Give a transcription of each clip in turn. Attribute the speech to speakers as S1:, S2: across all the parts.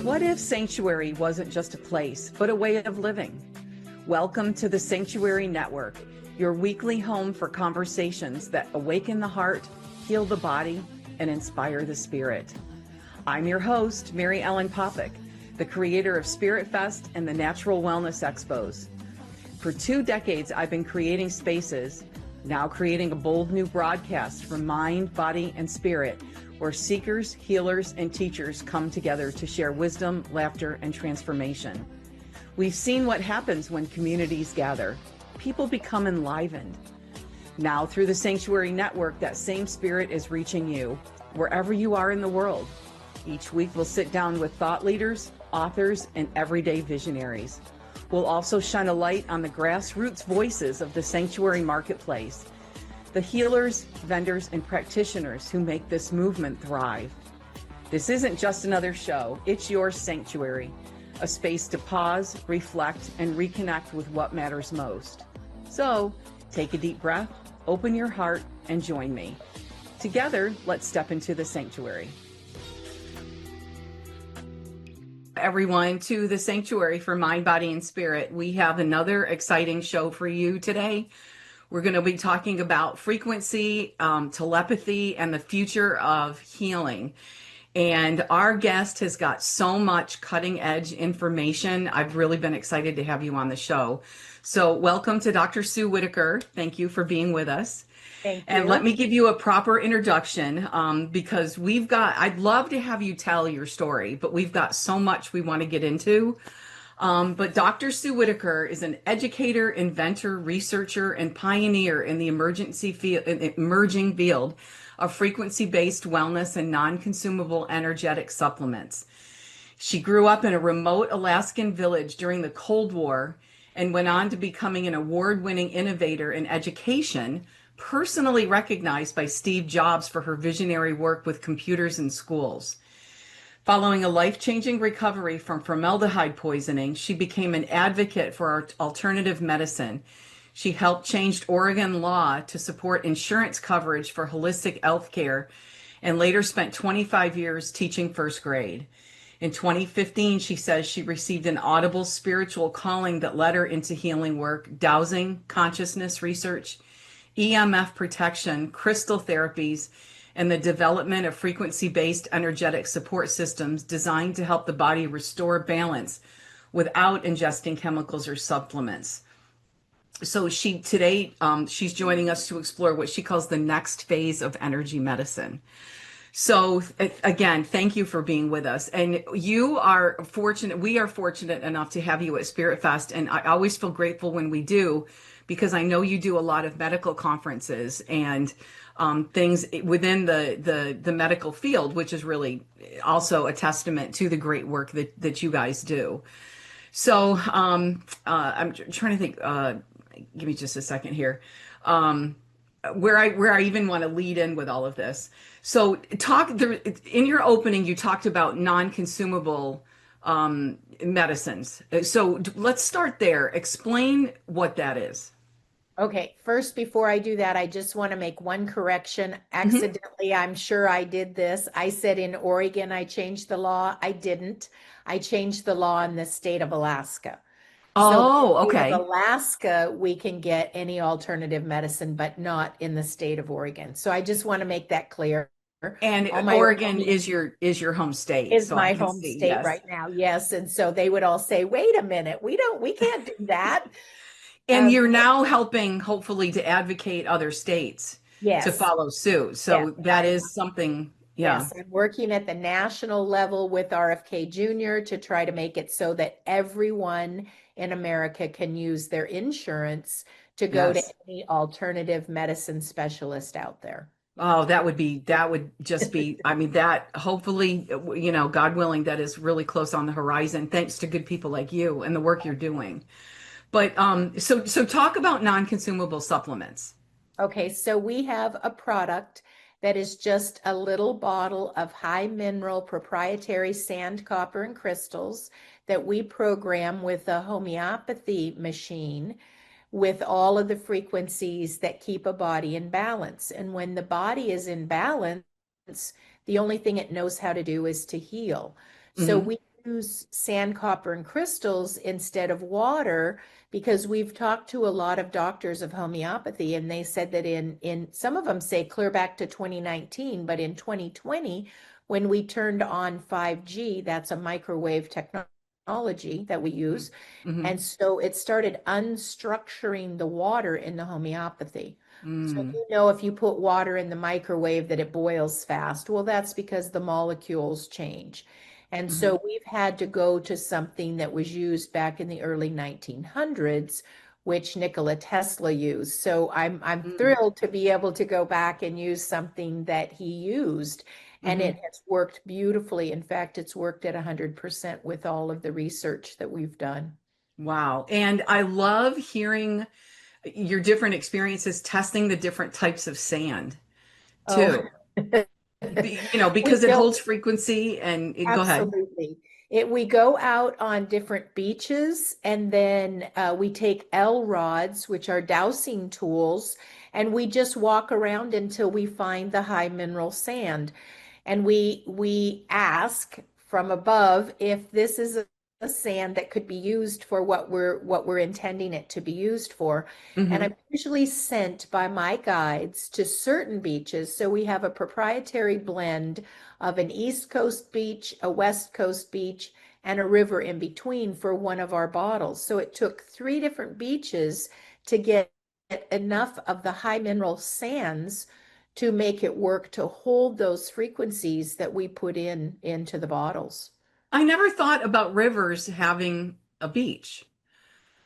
S1: What if Sanctuary wasn't just a place, but a way of living? Welcome to the Sanctuary Network, your weekly home for conversations that awaken the heart, heal the body, and inspire the spirit. I'm your host, Mary Ellen Popyk, the creator of Spirit Fest and the Natural Wellness Expos. For 2 decades, I've been creating spaces, now creating a bold new broadcast for mind, body, and spirit, where seekers, healers, and teachers come together to share wisdom, laughter, and transformation. We've seen what happens when communities gather. People become enlivened. Now, through the Sanctuary Network, that same spirit is reaching you, wherever you are in the world. Each week, we'll sit down with thought leaders, authors, and everyday visionaries. We'll also shine a light on the grassroots voices of the Sanctuary Marketplace, the healers, vendors, and practitioners who make this movement thrive. This isn't just another show, it's your sanctuary, a space to pause, reflect, and reconnect with what matters most. So, take a deep breath, open your heart, and join me. Together, let's step into the sanctuary. Everyone, to the Sanctuary for Mind, Body, and Spirit. We have another exciting show for you today. We're going to be talking about frequency, telepathy, and the future of healing. And our guest has got so much cutting edge information. I've really been excited to have you on the show. So welcome to Dr. Sue Whittaker. Thank you for being with us.
S2: Thank you.
S1: And let me give you a proper introduction because I'd love to have you tell your story, but we've got so much we want to get into. But Dr. Sue Whittaker is an educator, inventor, researcher, and pioneer in the emerging field of frequency-based wellness and non-consumable energetic supplements. She grew up in a remote Alaskan village during the Cold War and went on to becoming an award-winning innovator in education, personally recognized by Steve Jobs for her visionary work with computers in schools. Following a life-changing recovery from formaldehyde poisoning, she became an advocate for alternative medicine. She helped change Oregon law to support insurance coverage for holistic health care and later spent 25 years teaching first grade. In 2015, she says she received an audible spiritual calling that led her into healing work, dowsing, consciousness research, EMF protection, crystal therapies, and the development of frequency-based energetic support systems designed to help the body restore balance without ingesting chemicals or supplements. So she's joining us to explore what she calls the next phase of energy medicine. So again, thank you for being with us. And we are fortunate enough to have you at Spirit Fest. And I always feel grateful when we do, because I know you do a lot of medical conferences and things within the medical field, which is really also a testament to the great work that you guys do. So I'm trying to think, give me just a second here, where I even want to lead in with all of this. So in your opening, you talked about non-consumable medicines. So let's start there. Explain what that is.
S2: Okay, first, before I do that, I just want to make one correction. Accidentally, I'm sure I did this. I said in Oregon, I changed the law. I didn't. I changed the law in the state of Alaska.
S1: Oh, okay.
S2: In Alaska, we can get any alternative medicine, but not in the state of Oregon. So I just want to make that clear.
S1: And Oregon is your home state.
S2: Is
S1: so
S2: my home state right now. Yes. And so they would all say, wait a minute, we can't do that. Um,
S1: And you're now helping, hopefully, to advocate other states to
S2: Yes.
S1: follow suit. So
S2: Yes.
S1: that is something, yeah.
S2: Yes, I'm working at the national level with RFK Jr. to try to make it so that everyone in America can use their insurance to go to
S1: Yes.
S2: any alternative medicine specialist out there.
S1: Oh, that would just be, I mean, that hopefully, God willing, that is really close on the horizon, thanks to good people like you and the work you're doing. But so talk about non-consumable supplements.
S2: Okay, so we have a product that is just a little bottle of high mineral proprietary sand, copper, and crystals that we program with a homeopathy machine with all of the frequencies that keep a body in balance. And when the body is in balance, the only thing it knows how to do is to heal. So we use sand, copper, and crystals instead of water because we've talked to a lot of doctors of homeopathy, and they said that in some of them say clear back to 2019, but in 2020, when we turned on 5G, that's a microwave technology that we use,
S1: Mm-hmm.
S2: and so it started unstructuring the water in the homeopathy. So
S1: Mm-hmm.
S2: you know if you put water in the microwave that it boils fast. Well, that's because the molecules change. And
S1: Mm-hmm.
S2: so we've had to go to something that was used back in the early 1900s, which Nikola Tesla used. So I'm thrilled to be able to go back and use something that he used, and
S1: Mm-hmm.
S2: it has worked beautifully. In fact, it's worked at 100% with all of the research that we've done.
S1: Wow. And I love hearing your different experiences testing the different types of sand
S2: Oh,
S1: too. You know,
S2: we
S1: because it
S2: go
S1: holds frequency and go ahead.
S2: absolutely. We go out on different beaches, and then we take L rods, which are dowsing tools, and we just walk around until we find the high mineral sand. And we ask from above if this is a sand that could be used for what we're intending it to be used for. And
S1: Hmm.
S2: I'm usually sent by my guides to certain beaches. So we have a proprietary blend of an East Coast beach, a West Coast beach, and a river in between for one of our bottles. So it took 3 different beaches to get enough of the high mineral sands to make it work to hold those frequencies that we put in into the bottles.
S1: I never thought about rivers having a beach,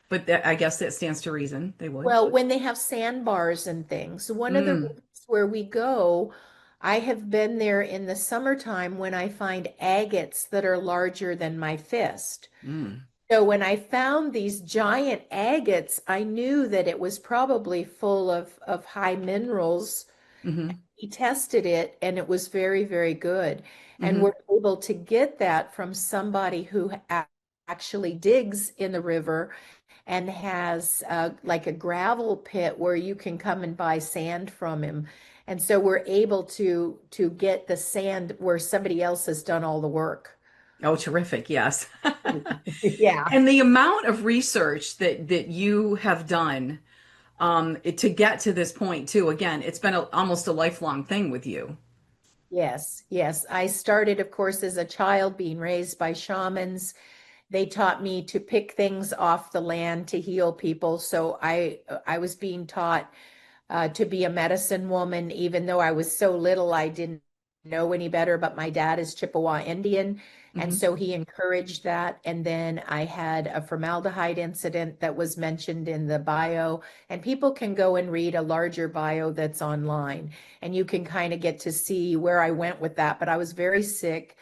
S1: but I guess that stands to reason they would.
S2: Well, when they have sandbars and things, one of the
S1: Mm,
S2: rivers where we go, I have been there in the summertime when I find agates that are larger than my fist.
S1: mm,
S2: So when I found these giant agates, I knew that it was probably full of high minerals.
S1: hmm.
S2: We tested it and it was very, very good. And
S1: Hmm.
S2: we're able to get that from somebody who actually digs in the river and has like a gravel pit where you can come and buy sand from him. And so we're able to get the sand where somebody else has done all the work.
S1: Oh, terrific. Yes.
S2: Yeah.
S1: And the amount of research that you have done to get to this point too, again, it's been almost a lifelong thing with you.
S2: Yes, yes. I started, of course, as a child being raised by shamans. They taught me to pick things off the land to heal people. So I was being taught to be a medicine woman, even though I was so little, I didn't know any better. But my dad is Chippewa Indian, and
S1: Hmm.
S2: so he encouraged that. And then I had a formaldehyde incident that was mentioned in the bio, and people can go and read a larger bio that's online, and you can kind of get to see where I went with that. But I was very sick,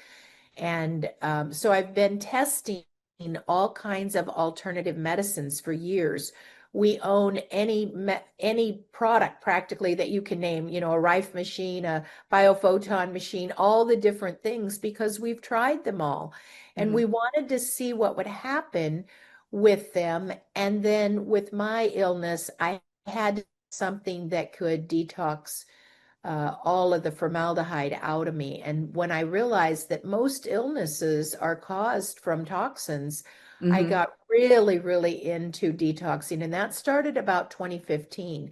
S2: and so I've been testing all kinds of alternative medicines for years. We own any product practically that you can name, a Rife machine, a biophoton machine, all the different things because we've tried them all. And
S1: Hmm.
S2: we wanted to see what would happen with them. And then with my illness, I had something that could detox all of the formaldehyde out of me. And when I realized that most illnesses are caused from toxins, I
S1: Hmm.
S2: got really, really into detoxing. And that started about 2015.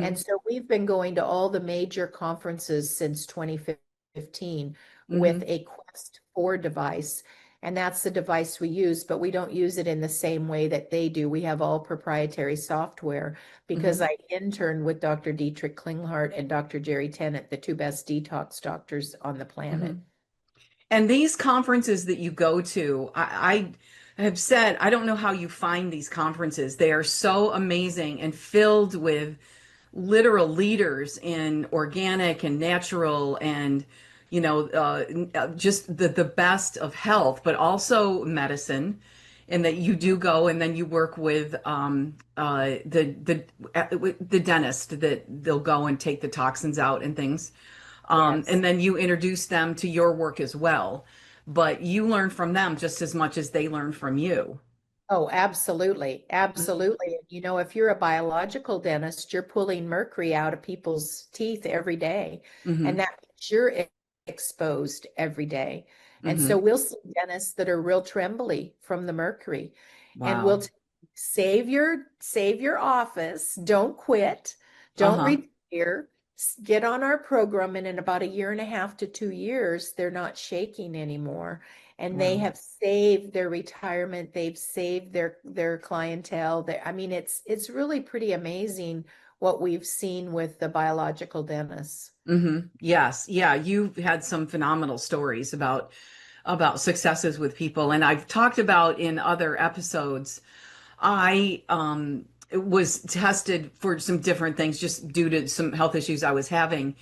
S2: And
S1: Hmm.
S2: so we've been going to all the major conferences since 2015 with
S1: Hmm.
S2: a Quest 4 device. And that's the device we use, but we don't use it in the same way that they do. We have all proprietary software because
S1: Hmm.
S2: I interned with Dr. Dietrich Klinghardt and Dr. Jerry Tennant, the 2 best detox doctors on the
S1: Hmm.
S2: planet.
S1: And these conferences that you go to, I have said, I don't know how you find these conferences. They are so amazing and filled with literal leaders in organic and natural and, just the best of health, but also medicine. And that you do go and then you work with the dentist that they'll go and take the toxins out and things.
S2: Yes.
S1: And then you introduce them to your work as well. But you learn from them just as much as they learn from you.
S2: Oh, absolutely.
S1: Mhm.
S2: Absolutely. And if you're a biological dentist, you're pulling mercury out of people's teeth every day. And
S1: Hmm.
S2: that means you're exposed every day. And so
S1: Mm-hmm.
S2: we'll see dentists that are real trembly from the mercury. And
S1: Wow.
S2: save your office, don't quit, don't
S1: Uh-huh.
S2: retire, get on our program, and in about a year and a half to 2 years, they're not shaking anymore. And they
S1: Wow.
S2: have saved their retirement, they've saved their clientele. I mean, it's really pretty amazing what we've seen with the biological dentists.
S1: Mm-hmm. Yes. Yeah, you've had some phenomenal stories about successes with people. And I've talked about in other episodes, I was tested for some different things just due to some health issues I was having.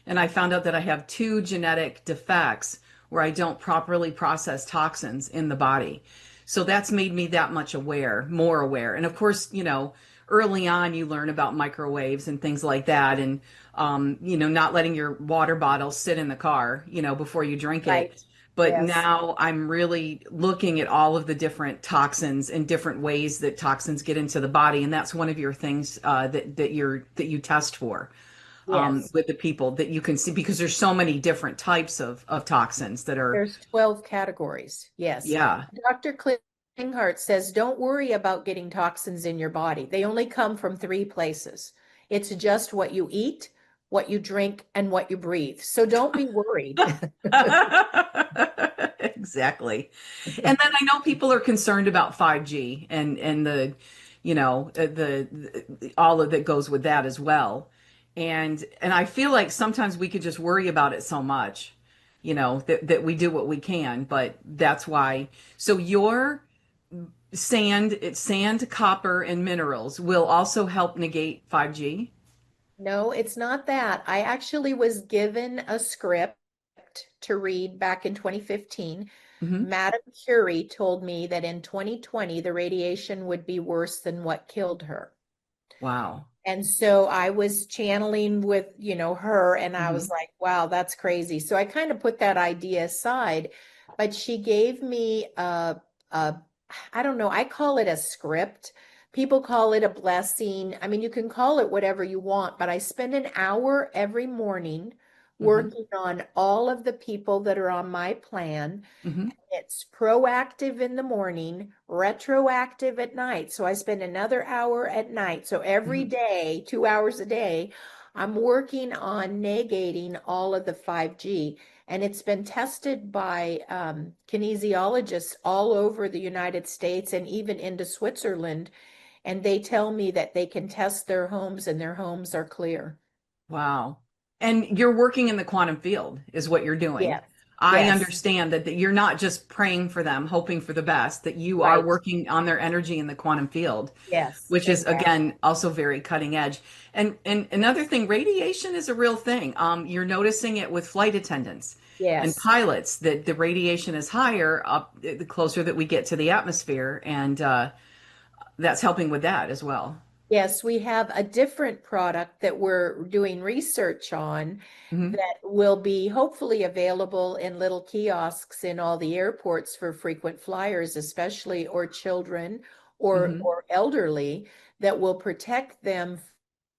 S1: And I found out that I have two genetic defects where I don't properly process toxins in the body. So that's made me that much aware, more aware. And of course, early on you learn about microwaves and things like that. And, not letting your water bottle sit in the car, before you drink it.
S2: Right.
S1: But
S2: Yes.
S1: now I'm really looking at all of the different toxins and different ways that toxins get into the body. And that's one of your things that you test for
S2: Yes.
S1: with the people that you can see because there's so many different types of toxins that are,
S2: There's 12 categories. Yes.
S1: yeah.
S2: Dr. Klinghardt says, don't worry about getting toxins in your body. They only come from three places. It's just what you eat, what you drink, and what you breathe. So don't be worried.
S1: Exactly. And then I know people are concerned about 5G and the all of that goes with that as well. And I feel like sometimes we could just worry about it so much, that we do what we can, but that's why. So your it's sand, copper, and minerals will also help negate 5G.
S2: No, it's not that. I actually was given a script to read back in 2015.
S1: Hmm.
S2: Madame Curie told me that in 2020, the radiation would be worse than what killed her.
S1: Wow.
S2: And so I was channeling with, her, and I was
S1: Hmm.
S2: like, wow, that's crazy. So I kind of put that idea aside, but she gave me a, I don't know, I call it a script. People call it a blessing. I mean, you can call it whatever you want, but I spend an hour every morning
S1: Hmm.
S2: working on all of the people that are on my plan.
S1: Hmm.
S2: It's proactive in the morning, retroactive at night. So I spend another hour at night. So every
S1: Hmm.
S2: day, 2 hours a day, I'm working on negating all of the 5G. And it's been tested by kinesiologists all over the United States and even into Switzerland. And they tell me that they can test their homes and their homes are clear.
S1: Wow. And you're working in the quantum field, is what you're doing.
S2: Yes.
S1: I
S2: Yes.
S1: understand that you're not just praying for them, hoping for the best, that you are
S2: Right.
S1: working on their energy in the quantum field,
S2: Yes.
S1: which is
S2: Exactly.
S1: again also very cutting edge. And another thing, radiation is a real thing. You're noticing it with flight attendants and
S2: Yes.
S1: pilots that the radiation is higher up the closer that we get to the atmosphere, and that's helping with that as well.
S2: Yes, we have a different product that we're doing research on
S1: Hmm.
S2: that will be hopefully available in little kiosks in all the airports for frequent flyers, especially, or children
S1: Hmm.
S2: or elderly, that will protect them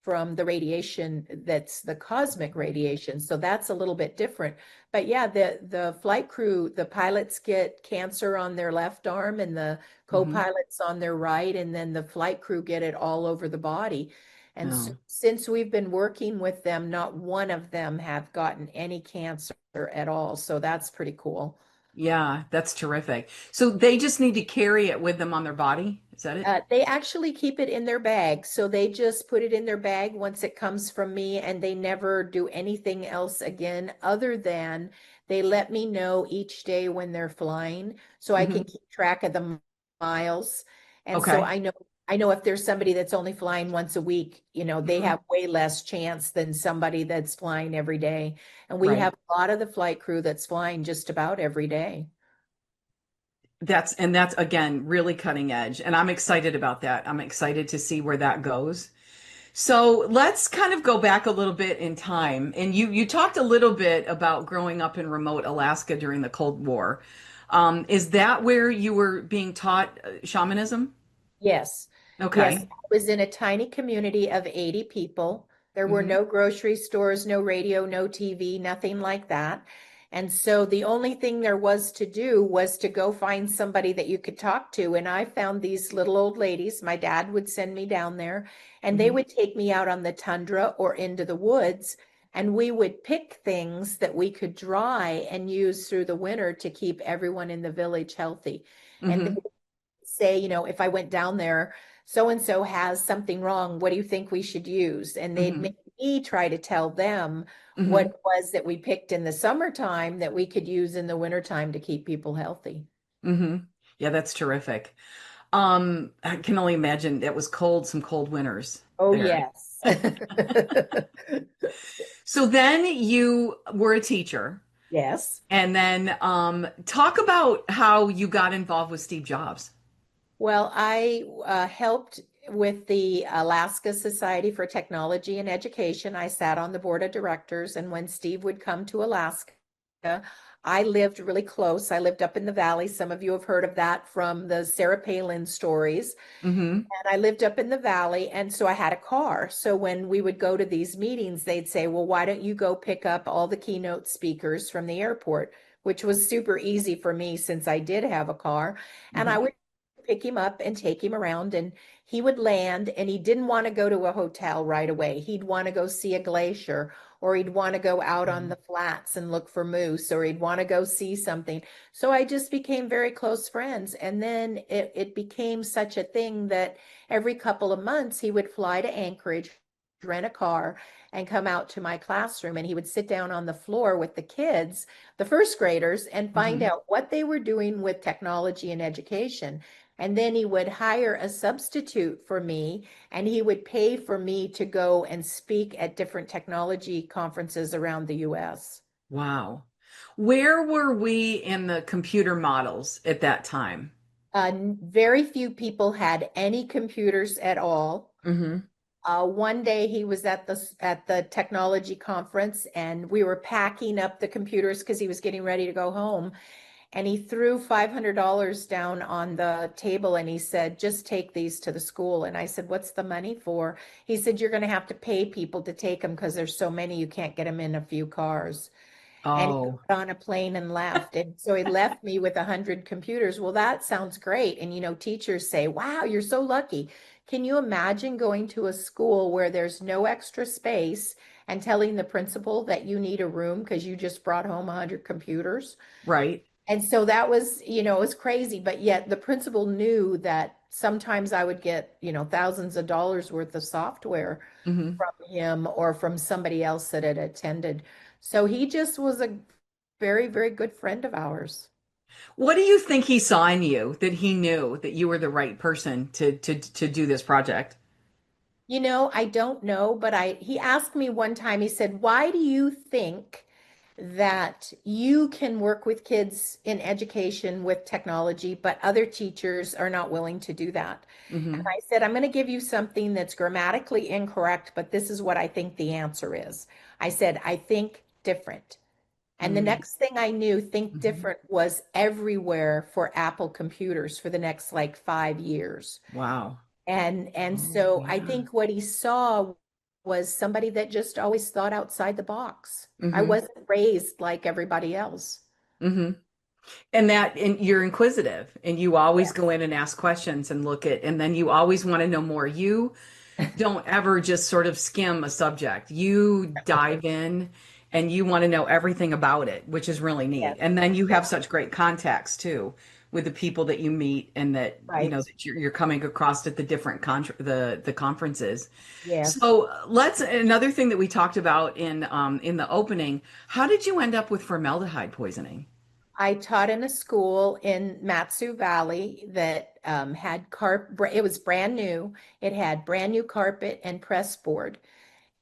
S2: from the radiation that's the cosmic radiation. So that's a little bit different. But yeah, the flight crew, the pilots get cancer on their left arm and the
S1: Hmm.
S2: co-pilots on their right, and then the flight crew get it all over the body. And so,
S1: Oh.
S2: since we've been working with them, not one of them have gotten any cancer at all. So that's pretty cool.
S1: Yeah, that's terrific. So they just need to carry it with them on their body. Is that it?
S2: They actually keep it in their bag. So they just put it in their bag once it comes from me, and they never do anything else again, other than they let me know each day when they're flying so I can
S1: Hmm.
S2: keep track of the miles. And so
S1: Okay.
S2: I know if there's somebody that's only flying once a week, they
S1: Hmm.
S2: have way less chance than somebody that's flying every day. And we
S1: Right.
S2: have a lot of the flight crew that's flying just about every day.
S1: That's again really cutting edge, and I'm excited about that. I'm excited to see where that goes. So let's kind of go back a little bit in time. And you talked a little bit about growing up in remote Alaska during the Cold War. Is that where you were being taught shamanism?
S2: Yes. Yes.
S1: Okay.
S2: I was in a tiny community of 80 people. There were
S1: Hmm.
S2: no grocery stores, no radio, no TV, nothing like that. And so the only thing there was to do was to go find somebody that you could talk to. And I found these little old ladies. My dad would send me down there, and they
S1: Hmm.
S2: would take me out on the tundra or into the woods. And we would pick things that we could dry and use through the winter to keep everyone in the village healthy. And they
S1: Hmm.
S2: would say, if I went down there, so and so has something wrong. What do you think we should use? And they'd
S1: Hmm.
S2: make me try to tell them what
S1: Hmm.
S2: it was that we picked in the summertime that we could use in the wintertime to keep people healthy.
S1: Hmm. Yeah, that's terrific. I can only imagine it was cold, some cold winters
S2: Oh,
S1: there.
S2: yes.
S1: So then you were a teacher,
S2: Yes.
S1: and then talk about how you got involved with Steve Jobs.
S2: Well, I helped with the Alaska Society for Technology and Education. I sat on the board of directors, and when Steve would come to Alaska, I lived really close. I lived up in the valley. Some of you have heard of that from the Sarah Palin stories.
S1: Hmm.
S2: And I lived up in the valley, and so I had a car. So when we would go to these meetings, they'd say, well, why don't you go pick up all the keynote speakers from the airport, which was super easy for me since I did have a car. And I
S1: Hmm.
S2: would pick him up and take him around, and he would land, and he didn't want to go to a hotel right away. He'd want to go see a glacier, or he'd want to go out on the flats and look for moose, or he'd want to go see something. So I just became very close friends. And then it became such a thing that every couple of months he would fly to Anchorage, rent a car, and come out to my classroom. And he would sit down on the floor with the kids, the first graders, and find
S1: Hmm.
S2: out what they were doing with technology and education. And then he would hire a substitute for me, and he would pay for me to go and speak at different technology conferences around the US.
S1: Wow. Where were we in the computer models at that time?
S2: Very few people had any computers at all.
S1: Hmm.
S2: One day he was at the technology conference, and we were packing up the computers because he was getting ready to go home. And he threw $500 down on the table, and he said, just take these to the school. And I said, what's the money for? He said, you're going to have to pay people to take them because there's so many, you can't get them in a few cars. And he
S1: Oh,
S2: got on a plane and left. And so he left me with 100 computers. Well, that sounds great. And teachers say, wow, you're so lucky. Can you imagine going to a school where there's no extra space and telling the principal that you need a room because you just brought home 100 computers?
S1: right.
S2: And so that was, it was crazy. But yet the principal knew that sometimes I would get, thousands of dollars worth of software
S1: Hmm.
S2: from him or from somebody else that had attended. So he just was a very, very good friend of ours.
S1: What do you think he saw in you that he knew that you were the right person to do this project?
S2: I don't know, but he asked me one time, he said, "Why do you think that you can work with kids in education with technology, but other teachers are not willing to do that?" And
S1: Hmm.
S2: I said, "I'm going to give you something that's grammatically incorrect, but this is what I think the answer is." I said, "I think different." And the
S1: Hmm.
S2: next thing I knew, Think
S1: Hmm.
S2: Different was everywhere for Apple computers for the next like 5 years.
S1: Wow.
S2: And
S1: Oh,
S2: so I
S1: yeah.
S2: think what he saw was somebody that just always thought outside the box. I
S1: Hmm.
S2: wasn't raised like everybody else.
S1: Hmm. And you're inquisitive and you always go
S2: Yes.
S1: in and ask questions and look at, and then you always want to know more. You don't ever just sort of skim a subject. You dive in and you want to know everything about it, which is really neat.
S2: Yes.
S1: And then you have
S2: Yeah.
S1: such great contacts too with the people that you meet and that
S2: Right.
S1: that you're coming across at the different the conferences.
S2: Yes.
S1: So let's another thing that we talked about in the opening. How did you end up with formaldehyde poisoning?
S2: I taught in a school in Matsu Valley that had it was brand new. It had brand new carpet and press board.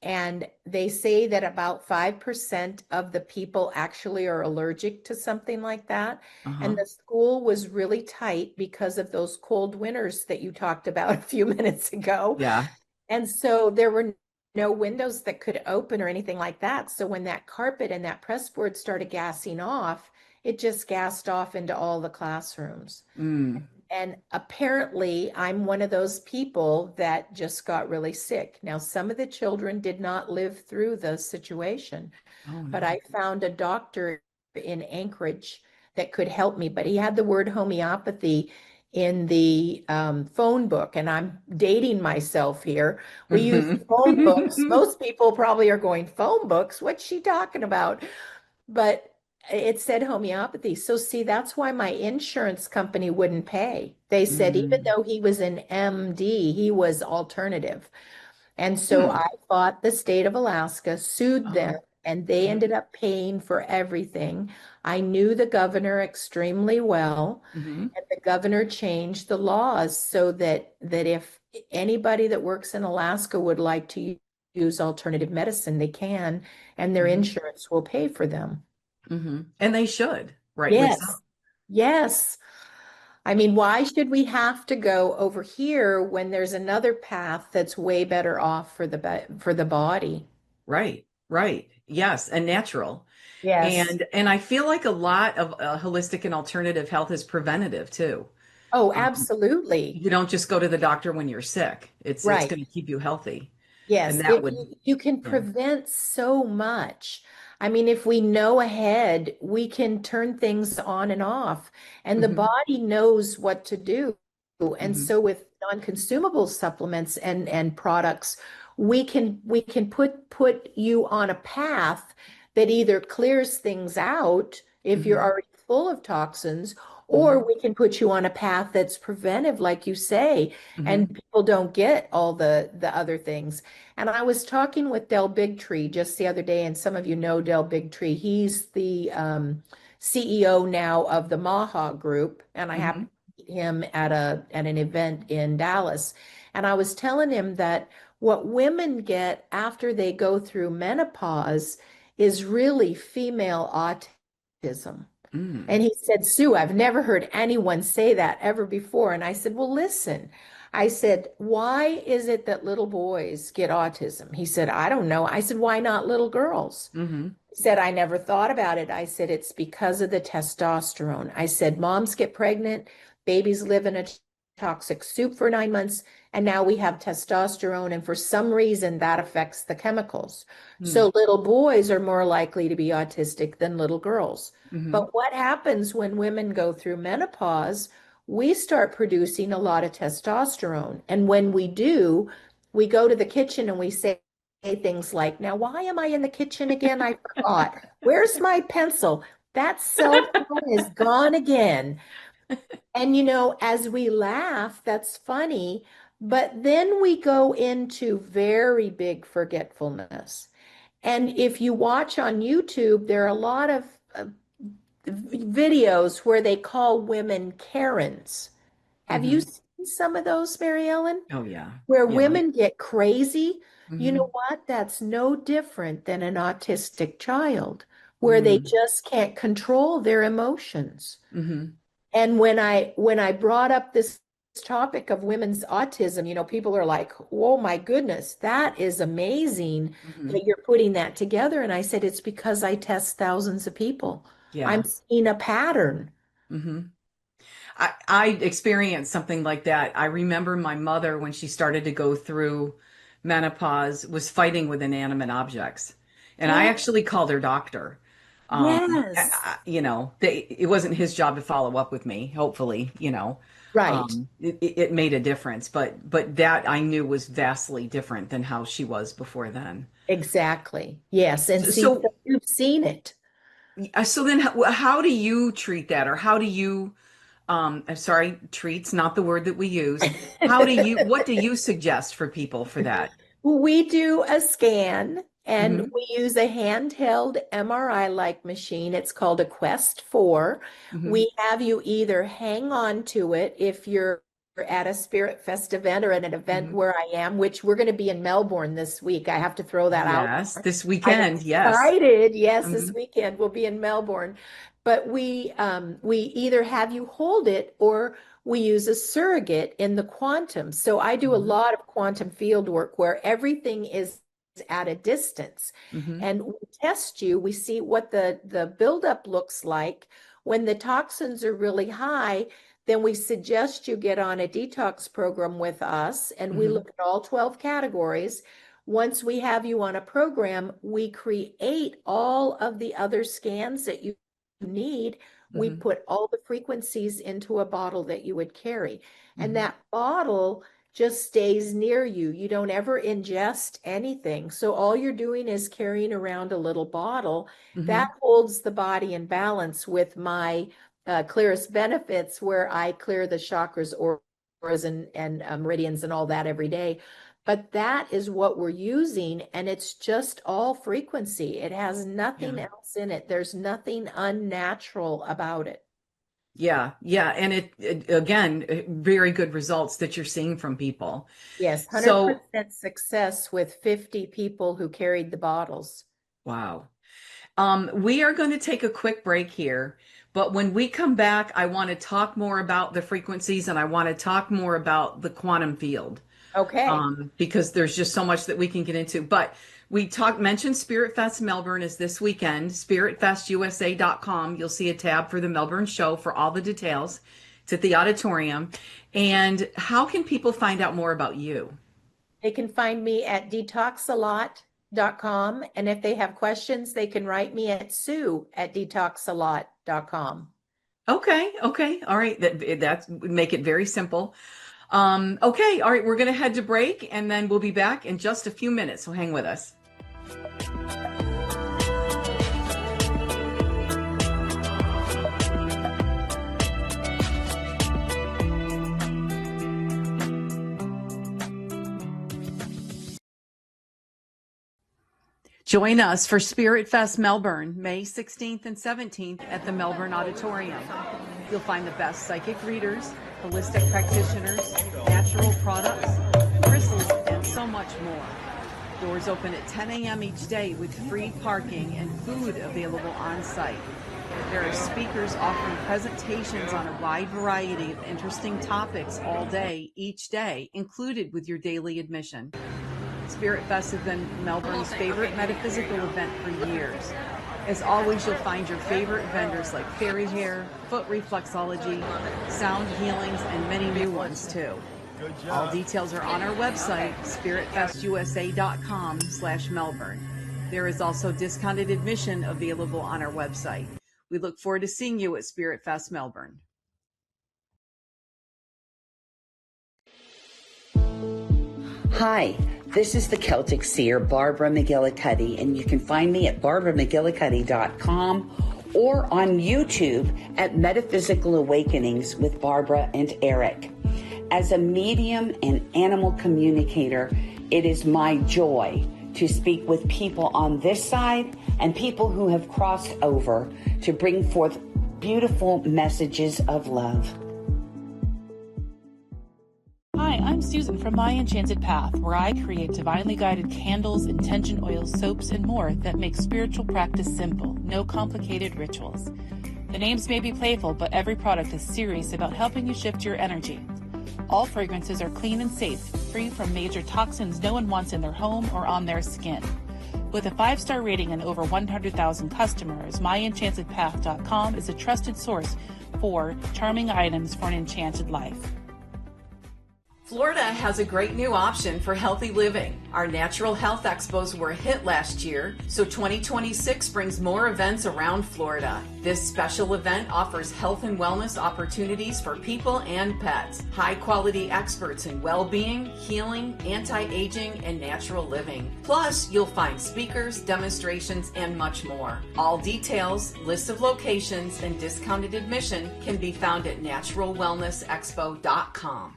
S2: And they say that about 5% of the people actually are allergic to something like that. And
S1: Uh-huh.
S2: the school was really tight because of those cold winters that you talked about a few minutes ago.
S1: Yeah.
S2: And so there were no windows that could open or anything like that. So when that carpet and that press board started gassing off, it just gassed off into all the classrooms.
S1: Mm.
S2: And apparently, I'm one of those people that just got really sick. Now, some of the children did not live through the situation,
S1: Oh
S2: but
S1: no.
S2: I found a doctor in Anchorage that could help me, but he had the word homeopathy in the phone book, and I'm dating myself here. We use phone books.
S1: Mhm.
S2: Most people probably are going, phone books? What's she talking about? But it said homeopathy. So see, that's why my insurance company wouldn't pay. They said even
S1: Mm.
S2: though he was an MD, he was alternative. And so
S1: Hmm.
S2: I fought the state of Alaska, sued them,
S1: Oh.
S2: and they
S1: Mhm.
S2: ended up paying for everything. I knew the governor extremely well,
S1: Mhm.
S2: and the governor changed the laws so that if anybody that works in Alaska would like to use alternative medicine, they can, and their
S1: Mhm.
S2: insurance will pay for them.
S1: Mhm. And they should, rightly so.
S2: Yes. Yes. I mean, why should we have to go over here when there's another path that's way better off for for the body?
S1: Right, right. Yes, and natural.
S2: Yes.
S1: And I feel like a lot of holistic and alternative health is preventative too.
S2: Oh,
S1: Um,
S2: absolutely.
S1: you don't just go to the doctor when you're sick. It's
S2: Right.
S1: going to keep you healthy. And
S2: Yes,
S1: that would,
S2: you can
S1: yeah.
S2: prevent so much. I mean, if we know ahead, we can turn things on and off, and the
S1: Hmm.
S2: body knows what to do. And
S1: Hmm.
S2: so with non-consumable supplements and products, we can put you on a path that either clears things out if you're
S1: Hmm.
S2: already full of toxins, or
S1: Hmm.
S2: we can put you on a path that's preventive, like you say, and
S1: Hmm.
S2: people don't get all the other things. And I was talking with Del Bigtree just the other day, and some of you know Del Bigtree. He's the CEO now of the Maha Group, and I
S1: Hmm.
S2: happened to meet him at an event in Dallas. And I was telling him that what women get after they go through menopause is really female autism.
S1: Mm.
S2: And he said, Sue, I've never heard anyone say that ever before. And I said, well, listen, I said, why is it that little boys get autism? He said, I don't know. I said, why not little girls?
S1: Hmm.
S2: He said, I never thought about it. I said, it's because of the testosterone. I said, moms get pregnant, babies live in a toxic soup for 9 months, and now we have testosterone. And for some reason, that affects the chemicals.
S1: Hmm.
S2: So little boys are more likely to be autistic than little girls.
S1: Hmm.
S2: But what happens when women go through menopause? We start producing a lot of testosterone. And when we do, we go to the kitchen and we say things like, now, why am I in the kitchen again? I forgot. Where's my pencil? That cell phone is gone again. And, as we laugh, that's funny. But then we go into very big forgetfulness. And if you watch on YouTube, there are a lot of videos where they call women Karens. Have you
S1: Hmm.
S2: seen some of those, Mary Ellen?
S1: Oh yeah.
S2: Where
S1: Yeah.
S2: women get crazy? You know
S1: Hmm.
S2: what? That's no different than an autistic child, where they
S1: Hmm.
S2: just can't control their emotions.
S1: Hmm.
S2: And when I brought up this topic of women's autism, people are like, "Oh my goodness, that is amazing
S1: Hmm.
S2: that you're putting that together." And I said, "It's because I test thousands of people. I'm
S1: Yeah.
S2: seeing a pattern."
S1: Hmm. I experienced something like that. I remember my mother, when she started to go through menopause, was fighting with inanimate objects. And I
S2: Yeah.
S1: actually called her doctor.
S2: Yes.
S1: It wasn't his job to follow up with me, hopefully,
S2: Right.
S1: it made a difference. But that I knew was vastly different than how she was before then.
S2: Exactly. Yes. And
S1: So,
S2: see,
S1: so,
S2: so you've seen it.
S1: so then how do you treat that? Or how do you I'm sorry, treats, not the word that we use. What do you suggest for people for that?
S2: We do a scan and
S1: Hmm.
S2: we use a handheld MRI-like machine. It's called a Quest 4.
S1: Hmm.
S2: We have you either hang on to it if you're at a Spirit Fest event or at an event
S1: Hmm.
S2: where I am, which we're going to be in Melbourne this week. I have to throw that out
S1: Yes,
S2: there.
S1: this
S2: I'm
S1: weekend. Yes.
S2: excited. Yes,
S1: Hmm.
S2: this weekend we'll be in Melbourne. But we either have you hold it or we use a surrogate in the quantum. So I do a
S1: Hmm.
S2: lot of quantum field work where everything is at a distance.
S1: Hmm.
S2: And we test you, we see what the buildup looks like. When the toxins are really high, then we suggest you get on a detox program with us, and we
S1: Hmm.
S2: look at all 12 categories. Once we have you on a program, we create all of the other scans that you need, we
S1: Hmm.
S2: put all the frequencies into a bottle that you would carry. And
S1: Hmm.
S2: that bottle just stays near you. You don't ever ingest anything. So all you're doing is carrying around a little bottle that
S1: Hmm.
S2: holds the body in balance with my clearest benefits, where I clear the chakras, auras, and meridians and all that every day. But that is what we're using, and it's just all frequency. It has
S1: Yeah.
S2: nothing else in it. There's nothing unnatural about it.
S1: Yeah. Yeah. And it again, very good results that you're seeing from people.
S2: Yes,
S1: So,
S2: 100% success with 50 people who carried the bottles.
S1: wow. We are going to take a quick break here, but when we come back, I want to talk more about the frequencies and I want to talk more about the quantum field.
S2: Okay.
S1: Because there's just so much that we can get into. But mentioned Spirit Fest Melbourne is this weekend, spiritfestusa.com. You'll see a tab for the Melbourne show for all the details. It's at the auditorium. And how can people find out more about you?
S2: They can find me at detoxalot.com. And if they have questions, they can write me at sue@detoxalot.com.
S1: Okay, okay, all right. That would make it very simple. Okay, all right. We're going to head to break, and then we'll be back in just a few minutes. So hang with us. Join us for Spirit Fest Melbourne, May 16th and 17th at the Melbourne Auditorium. You'll find the best psychic readers, holistic practitioners, natural products, crystals, and so much more. Doors open at 10 a.m. each day with free parking and food available on site. There are speakers offering presentations on a wide variety of interesting topics all day, each day, included with your daily admission. Spirit Fest has been Melbourne's favorite metaphysical event for years. As always, you'll find your favorite vendors like fairy hair, foot reflexology, sound healings, and many new ones too. All details are on our website, spiritfestusa.com/Melbourne. There is also discounted admission available on our website. We look forward to seeing you at Spirit Fest Melbourne.
S3: Hi, this is the Celtic seer, Barbara McGillicuddy, and you can find me at barbaramcgillicuddy.com or on YouTube at Metaphysical Awakenings with Barbara and Eric. As a medium and animal communicator, it is my joy to speak with people on this side and people who have crossed over to bring forth beautiful messages of love.
S4: Hi, I'm Susan from My Enchanted Path, where I create divinely guided candles, intention oils, soaps, and more that make spiritual practice simple, no complicated rituals. The names may be playful, but every product is serious about helping you shift your energy. All fragrances are clean and safe, free from major toxins no one wants in their home or on their skin. With a 5-star rating and over 100,000 customers, MyEnchantedPath.com is a trusted source for charming items for an enchanted life.
S1: Florida has a great new option for healthy living. Our Natural Health Expos were a hit last year, so 2026 brings more events around Florida. This special event offers health and wellness opportunities for people and pets. High-quality experts in well-being, healing, anti-aging, and natural living. Plus, you'll find speakers, demonstrations, and much more. All details, list of locations, and discounted admission can be found at naturalwellnessexpo.com.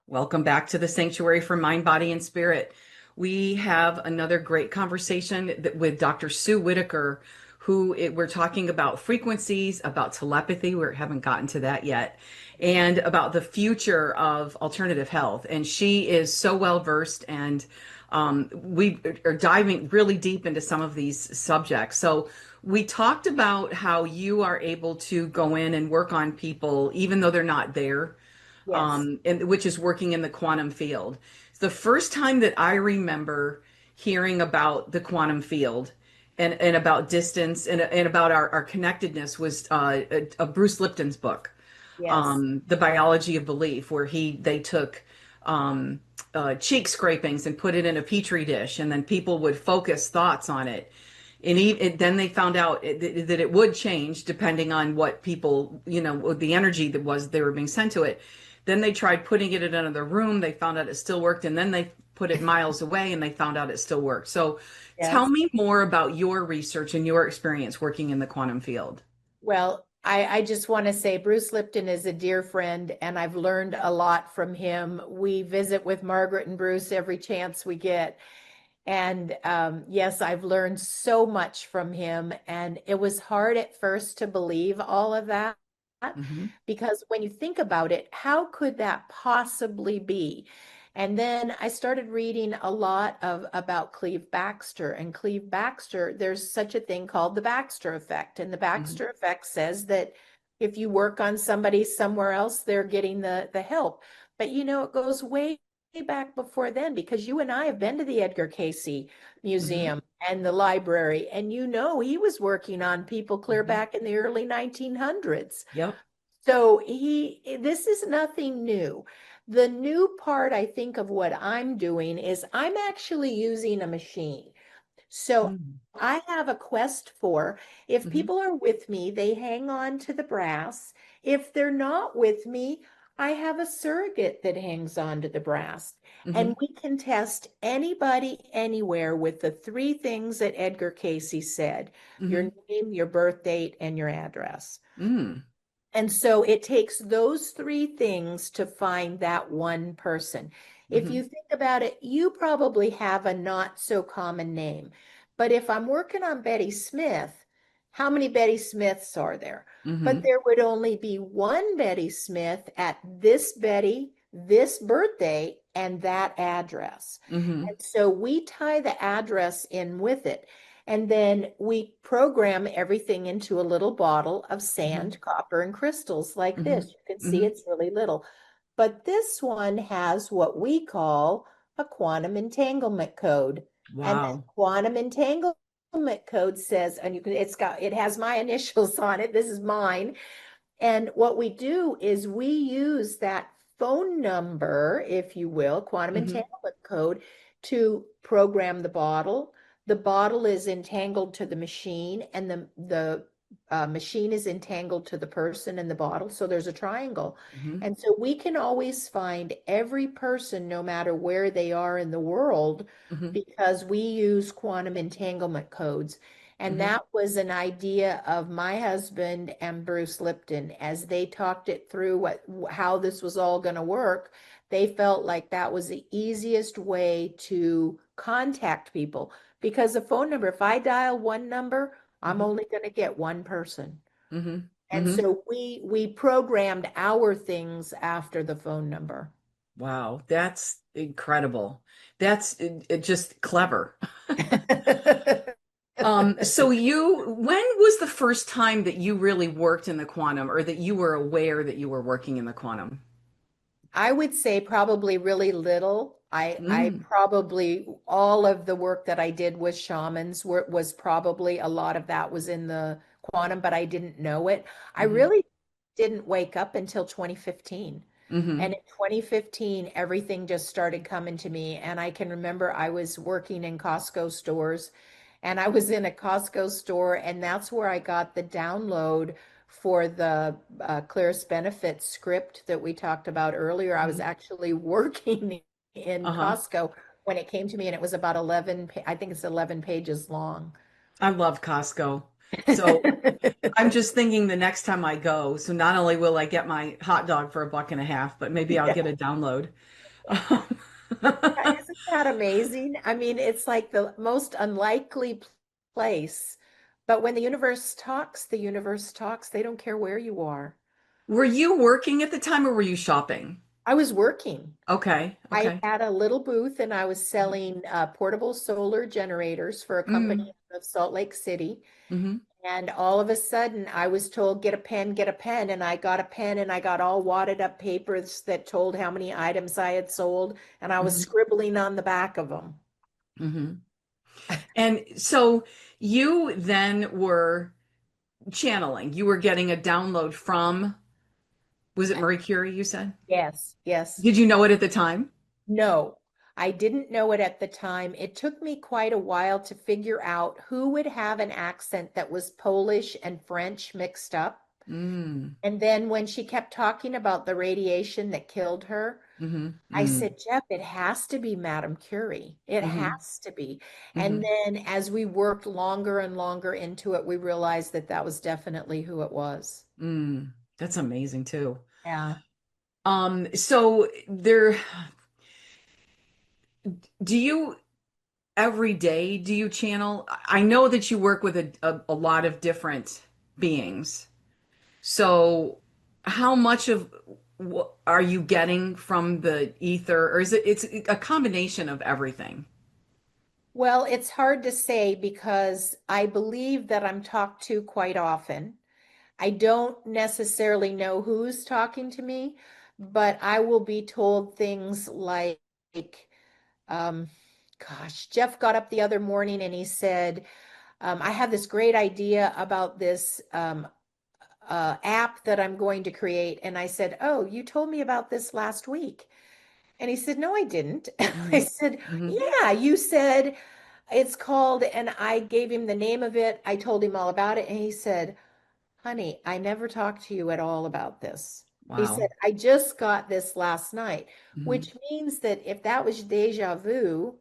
S1: Welcome back to the Sanctuary for Mind, Body, and Spirit. We have another great conversation with Dr. Sue Whittaker, we're talking about frequencies, about telepathy. We haven't gotten to that yet, and about the future of alternative health. And she is so well versed, and we are diving really deep into some of these subjects. So we talked about how you are able to go in and work on people even though they're not there,
S2: Yes.
S1: and which is working in the quantum field. The first time that I remember hearing about the quantum field and about distance and about our connectedness was a Bruce Lipton's book,
S2: Yes.
S1: The Biology of Belief, where they took um, cheek scrapings and put it in a petri dish, and then people would focus thoughts on it. And then they found out that it would change depending on what people, the energy that was they were being sent to it. Then they tried putting it in another room. They found out it still worked. And then they put it miles away and they found out it still worked. So tell
S2: Yes.
S1: me more about your research and your experience working in the quantum field.
S2: Well, I just want to say Bruce Lipton is a dear friend, and I've learned a lot from him. We visit with Margaret and Bruce every chance we get. And yes, I've learned so much from him. And it was hard at first to believe all of that
S1: Hmm.
S2: because when you think about it, how could that possibly be? And then I started reading a lot about Cleve Baxter. And Cleve Baxter, there's such a thing called the Baxter effect. And the
S1: Hmm.
S2: Baxter effect says that if you work on somebody somewhere else, they're getting the help. But it goes way back before then, because you and I have been to the Edgar Cayce
S1: Hmm.
S2: Museum and the library, and he was working on people clear
S1: Hmm.
S2: back in the early 1900s.
S1: Yep.
S2: So this is nothing new. The new part, I think, of what I'm doing is I'm actually using a machine. So
S1: Mm-hmm.
S2: I have a quest for, if
S1: Mm-hmm.
S2: people are with me, they hang on to the brass. If they're not with me, I have a surrogate that hangs on to the brass. And we can test anybody anywhere with the three things that Edgar Cayce said:
S1: Hmm.
S2: your name, your birth date, and your address.
S1: Mm.
S2: And so it takes those three things to find that one person. If
S1: Hmm.
S2: you think about it, you probably have a not so common name. But if I'm working on Betty Smith, how many Betty Smiths are there? But
S1: Hmm.
S2: there would only be one Betty Smith at this Betty, this birthday, and that address.
S1: Hmm.
S2: And so we tie the address in with it. And then we program everything into a little bottle of
S1: Hmm.
S2: sand, copper, and crystals like
S1: Hmm.
S2: this. You can see
S1: Hmm.
S2: it's really little. But this one has what we call a quantum entanglement code. And that
S1: Wow.
S2: quantum entanglement code says, and it has my initials on it. This is mine. And what we do is we use that phone number, if you will, quantum
S1: Hmm.
S2: entanglement code, to program the bottle. The bottle is entangled to the machine, and the machine is entangled to the person in the bottle. So there's a triangle.
S1: Hmm.
S2: And so we can always find every person, no matter where they are in the world,
S1: Hmm.
S2: because we use quantum entanglement codes. And
S1: Hmm.
S2: that was an idea of my husband and Bruce Lipton as they talked it through how this was all going to work. They felt like that was the easiest way to contact people, because a phone number, if I dial one number, I'm
S1: Hmm.
S2: only going to get one person.
S1: Hmm.
S2: And
S1: Hmm.
S2: so we programmed our things after the phone number.
S1: Wow, that's incredible. That's just clever. So when was the first time that you really worked in the quantum or that you were aware that you were working in the quantum?
S2: I would say probably really little. I
S1: Mm.
S2: probably, all of the work that I did with shamans was probably a lot of that was in the quantum, but I didn't know it. I
S1: Hmm.
S2: really didn't wake up until 2015. And
S1: Hmm.
S2: in 2015, everything just started coming to me. And I can remember I was working in Costco stores, and I was in a Costco store, and that's where I got the download for the Clearest Benefit script that we talked about earlier. I was
S1: Hmm.
S2: actually working in
S1: Uh-huh.
S2: Costco when it came to me, and it was about 11, I think it's 11 pages long.
S1: I love Costco. So I'm just thinking the next time I go, so not only will I get my hot dog for $1.50, but maybe I'll
S2: Yeah.
S1: get a download. Um,
S2: Isn't that amazing? I mean, it's like the most unlikely place. But when the universe talks. They don't care where you are.
S1: Were you working at the time or were you shopping?
S2: I was working.
S1: Okay,
S2: I
S1: okay.
S2: had a little booth, and I was selling portable solar generators for a company
S1: Mm,
S2: of Salt Lake City.
S1: hmm.
S2: And all of a sudden, I was told, get a pen, get a pen. And I got a pen, and I got all wadded up papers that told how many items I had sold. And I was
S1: Hmm.
S2: scribbling on the back of them.
S1: Hmm. And so You then were channeling. You were getting a download from, was it Marie Curie, you said?
S2: Yes, yes.
S1: Did you know it at the time?
S2: No, I didn't know it at the time. It took me quite a while to figure out who would have an accent that was Polish and French mixed up.
S1: Mm,
S2: And then when she kept talking about the radiation that killed her,
S1: mm-hmm,
S2: I
S1: mm,
S2: said, Jeff, it has to be Madame Curie. It
S1: mm-hmm,
S2: has to be. And
S1: mm-hmm,
S2: then as we worked longer and longer into it, we realized that that was definitely who it was.
S1: mm. That's amazing too.
S2: Yeah.
S1: So there, do you every day do you channel? I know that you work with a lot of different beings. So how much of what are you getting from the ether, or is it's a combination of everything?
S2: Well, it's hard to say because I believe that I'm talked to quite often. I don't necessarily know who's talking to me, but I will be told things like, um, gosh, Jeff got up the other morning and he said, I have this great idea about this app that I'm going to create. And I said, oh, you told me about this last week. And he said, no, I didn't. I
S1: Hmm.
S2: said,
S1: Hmm.
S2: yeah, you said it's called, and I gave him the name of it. I told him all about it. And he said, honey, I never talked to you at all about this. He said,
S1: Wow.
S2: I just got this last night,
S1: Hmm.
S2: which means that if that was deja vu,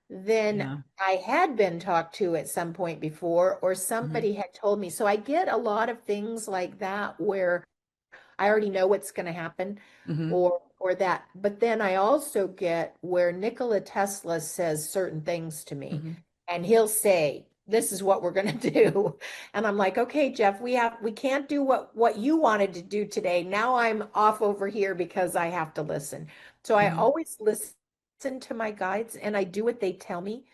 S2: then
S1: Yeah.
S2: I had been talked to at some point before, or
S1: Hmm.
S2: somebody had told me. So I get a lot of things like that where I already know what's going to happen
S1: Hmm.
S2: or that. But then I also get where Nikola Tesla says certain things to me
S1: Hmm.
S2: and he'll say, this is what we're going to do. And I'm like, okay, Jeff, we can't do what you wanted to do today. Now I'm off over here because I have to listen. So I
S1: Hmm.
S2: always listen to my guides and I do what they tell me.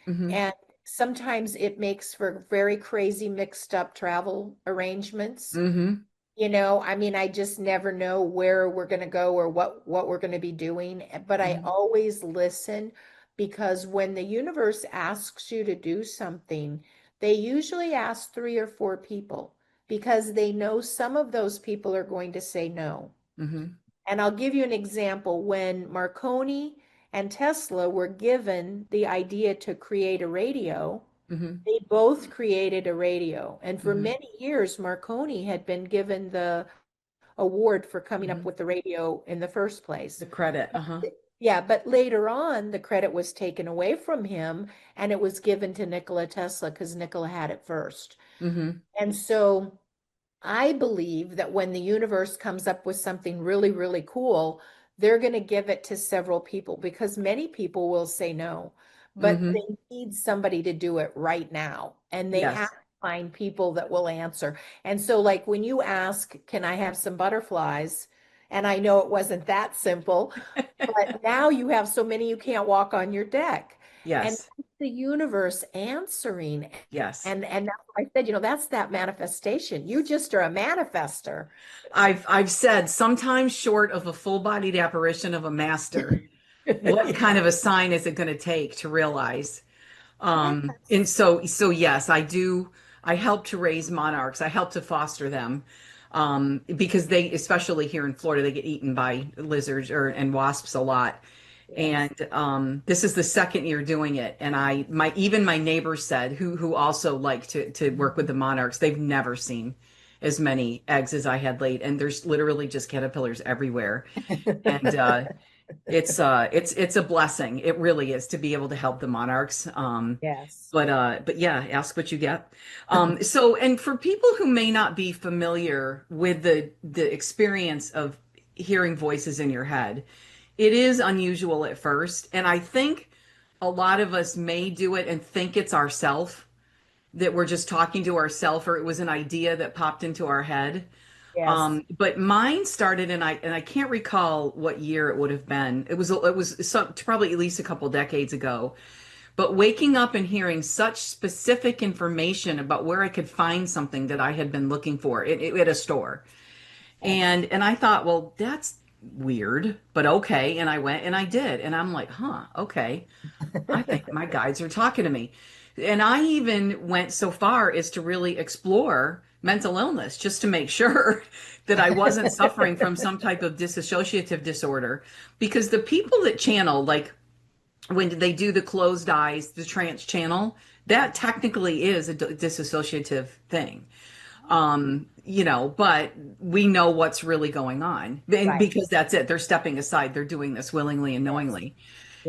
S1: Hmm.
S2: And sometimes it makes for very crazy mixed up travel arrangements.
S1: Hmm.
S2: I mean, I just never know where we're going to go or what we're going to be doing, but I
S1: Hmm.
S2: always listen because when the universe asks you to do something, they usually ask three or four people because they know some of those people are going to say no.
S1: Hmm.
S2: And I'll give you an example. When Marconi and Tesla were given the idea to create a radio,
S1: Hmm.
S2: they both created a radio. And for
S1: Hmm.
S2: many years, Marconi had been given the award for coming up
S1: Hmm.
S2: with the radio in the first
S1: The
S2: place.
S1: credit. Uh-huh.
S2: Yeah, but later on, the credit was taken away from him and it was given to Nikola Tesla because Nikola had it first.
S1: Hmm.
S2: And so I believe that when the universe comes up with something really, really cool, they're going to give it to several people because many people will say no, but
S1: Hmm.
S2: they need somebody to do it right now. And they have
S1: Yes.
S2: to find people that will answer. And so, like when you ask, can I have some butterflies? And I know it wasn't that simple, but now you have so many you can't walk on your deck. And
S1: Yes.
S2: that's the universe answering.
S1: Yes.
S2: And that's what I said, that's that manifestation. You just are a manifester.
S1: I've said sometimes short of a full-bodied apparition of a master, what
S2: Yeah.
S1: kind of a sign is it going to take to realize? And
S2: Yes.
S1: so yes, I do. I help to raise monarchs. I help to foster them. Because they, especially here in Florida, they get eaten by lizards and wasps a lot.
S2: Yes.
S1: And this is the second year doing it. And even my neighbors said, who also like to work with the monarchs, they've never seen as many eggs as I had laid. And there's literally just caterpillars everywhere. And it's a blessing. It really is to be able to help the monarchs.
S2: Yes.
S1: But yeah, ask what you get. So and for people who may not be familiar with the experience of hearing voices in your head, it is unusual at first, and I think a lot of us may do it and think it's ourself, that we're just talking to ourself, or it was an idea that popped into our head.
S2: Yes.
S1: But mine started, and I can't recall what year it would have been. It was probably at least a couple decades ago. But waking up and hearing such specific information about where I could find something that I had been looking for at a store,
S2: Yes.
S1: and I thought, well, that's weird, but okay. And I went and I did, and I'm like, huh, okay. I think my guides are talking to me. And I even went so far as to really explore mental illness just to make sure that I wasn't suffering from some type of dissociative disorder. Because the people that channel, like when they do the closed eyes, the trance channel, that technically is a dissociative thing. But we know what's really going on. And
S2: Right.
S1: because that's it. They're stepping aside. They're doing this willingly and
S2: Yes.
S1: knowingly.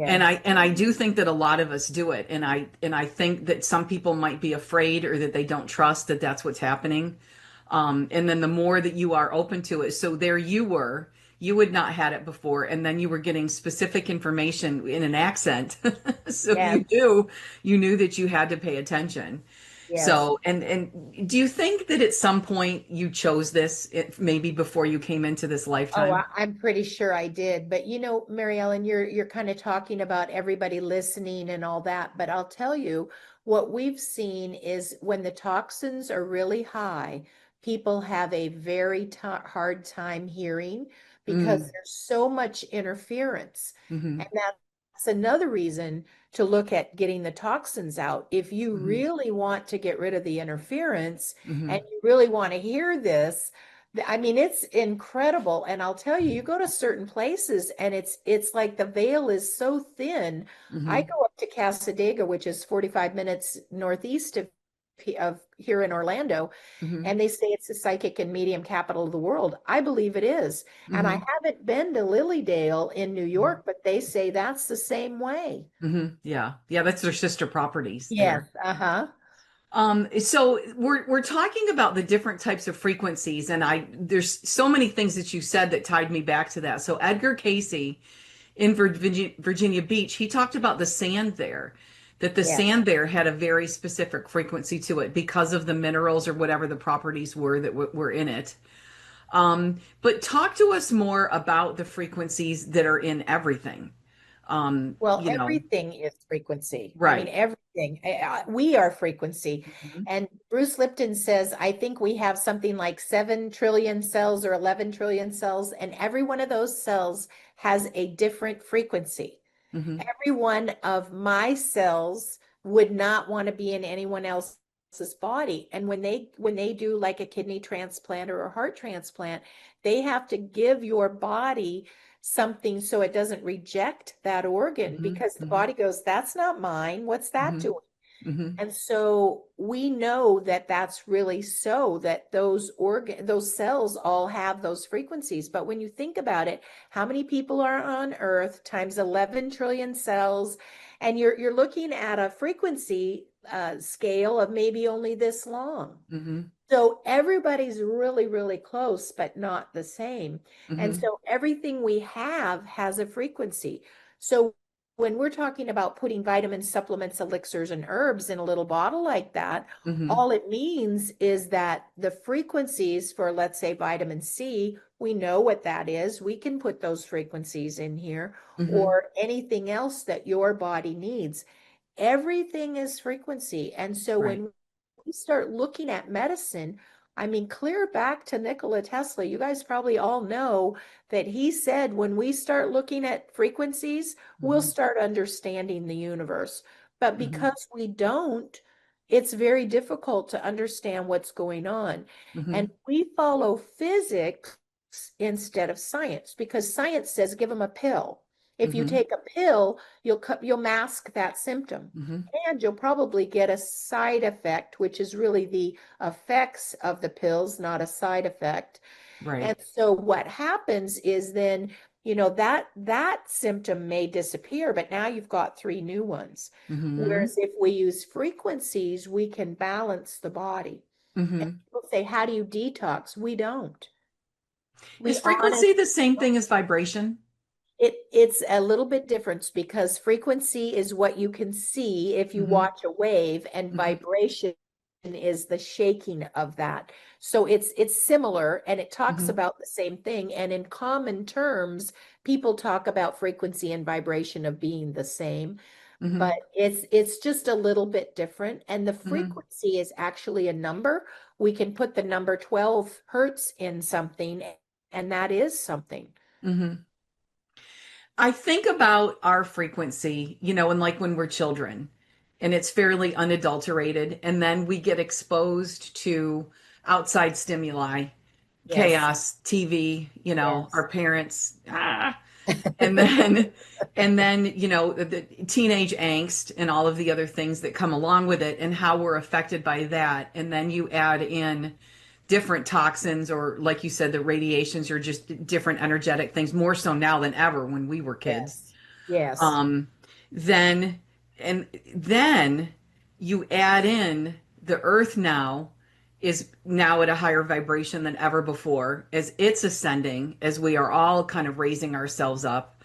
S1: And
S2: Yes.
S1: I do think that a lot of us do it. And I think that some people might be afraid or that they don't trust that that's what's happening. And then the more that you are open to it, so there you were, you had not had it before, and then you were getting specific information in an accent. So
S2: Yes.
S1: you knew that you had to pay attention.
S2: Yes.
S1: So, and do you think that at some point you chose this, maybe before you came into this
S2: Oh,
S1: lifetime?
S2: I'm pretty sure I did. But Mary Ellen, you're kind of talking about everybody listening and all that. But I'll tell you, what we've seen is when the toxins are really high, people have a very hard time hearing because
S1: Mm,
S2: there's so much interference.
S1: hmm
S2: And that's another reason to look at getting the toxins out. If you
S1: hmm
S2: really want to get rid of the interference and
S1: hmm
S2: you really want to hear this, I mean, it's incredible. And I'll tell you, you go to certain places and it's like the veil is so thin. I
S1: hmm
S2: go up to Casadega, which is 45 minutes northeast of here in Orlando,
S1: hmm
S2: and they say it's the psychic and medium capital of the world. I believe it is. And I
S1: hmm
S2: haven't been to Lilydale in New
S1: hmm
S2: York, but they say that's the same way.
S1: Yeah. Yeah, that's their sister properties
S2: Yes.
S1: there.
S2: Uh-huh.
S1: So we're talking about the different types of frequencies, and there's so many things that you said that tied me back to that. So Edgar Casey in Virginia Beach, he talked about the sand there, that the
S2: Yes.
S1: sand there had a very specific frequency to it because of the minerals or whatever the properties were that were in it. But talk to us more about the frequencies that are in everything. Um,
S2: Well,
S1: you know,
S2: everything is frequency. I mean,
S1: right.
S2: everything. We are frequency.
S1: Mhm,
S2: And Bruce Lipton says, I think we have something like 7 trillion cells or 11 trillion cells, and every one of those cells has a different frequency.
S1: mhm,
S2: Every one of my cells would not want to be in anyone else's body. And when they do like a kidney transplant or a heart transplant, they have to give your body something so it doesn't reject that organ,
S1: mhm,
S2: because the
S1: mhm,
S2: body goes, that's not mine. What's that
S1: mhm,
S2: doing?
S1: mhm,
S2: And so we know that that's really so, that those cells all have those frequencies. But when you think about it, how many people are on Earth times 11 trillion cells, and you're looking at a frequency scale of maybe only this long.
S1: mhm,
S2: So everybody's really, really close, but not the same. And
S1: mhm,
S2: so everything we have has a frequency. So when we're talking about putting vitamins, supplements, elixirs, and herbs in a little bottle like that,
S1: mhm,
S2: all it means is that the frequencies for, let's say, vitamin C, we know what that is. We can put those frequencies in here,
S1: mhm.
S2: or anything else that your body needs. Everything is frequency. And so
S1: Right.
S2: when we start looking at medicine, I mean, clear back to Nikola Tesla. You guys probably all know that he said when we start looking at frequencies, we'll
S1: Mhm,
S2: start understanding the universe. But
S1: mhm,
S2: because we don't, it's very difficult to understand what's going on. And
S1: mhm,
S2: we follow physics instead of science, because science says give them a pill. If you
S1: mhm,
S2: take a pill, you'll mask that symptom,
S1: mhm.
S2: and you'll probably get a side effect, which is really the effects of the pills, not a side effect. And
S1: Right.
S2: so what happens is then, that symptom may disappear, but now you've got 3 new ones.
S1: Mhm,
S2: Whereas if we use frequencies, we can balance the body. And
S1: mhm.
S2: people say, how do you detox? We don't.
S1: Is
S2: We honestly
S1: frequency the same thing as vibration?
S2: It's a little bit different, because frequency is what you can see if you
S1: Mhm,
S2: watch a wave, and
S1: mhm,
S2: vibration is the shaking of that. So it's similar, and it talks
S1: mhm,
S2: about the same thing. And in common terms, people talk about frequency and vibration of being the same, but
S1: mhm,
S2: it's just a little bit different. And the
S1: mhm,
S2: frequency is actually a number. We can put the number 12 hertz in something, and that is something.
S1: mhm. I think about our frequency, and like when we're children, and it's fairly unadulterated. And then we get exposed to outside stimuli,
S2: Yes.
S1: chaos, TV,
S2: Yes.
S1: our parents, and then the teenage angst and all of the other things that come along with it and how we're affected by that. And then you add in different toxins, or like you said, the radiations, or just different energetic things, more so now than ever when we were kids.
S2: Yes. Yes.
S1: um then and then you add in the earth now is now at a higher vibration than ever before, as it's ascending, as we are all kind of raising ourselves up.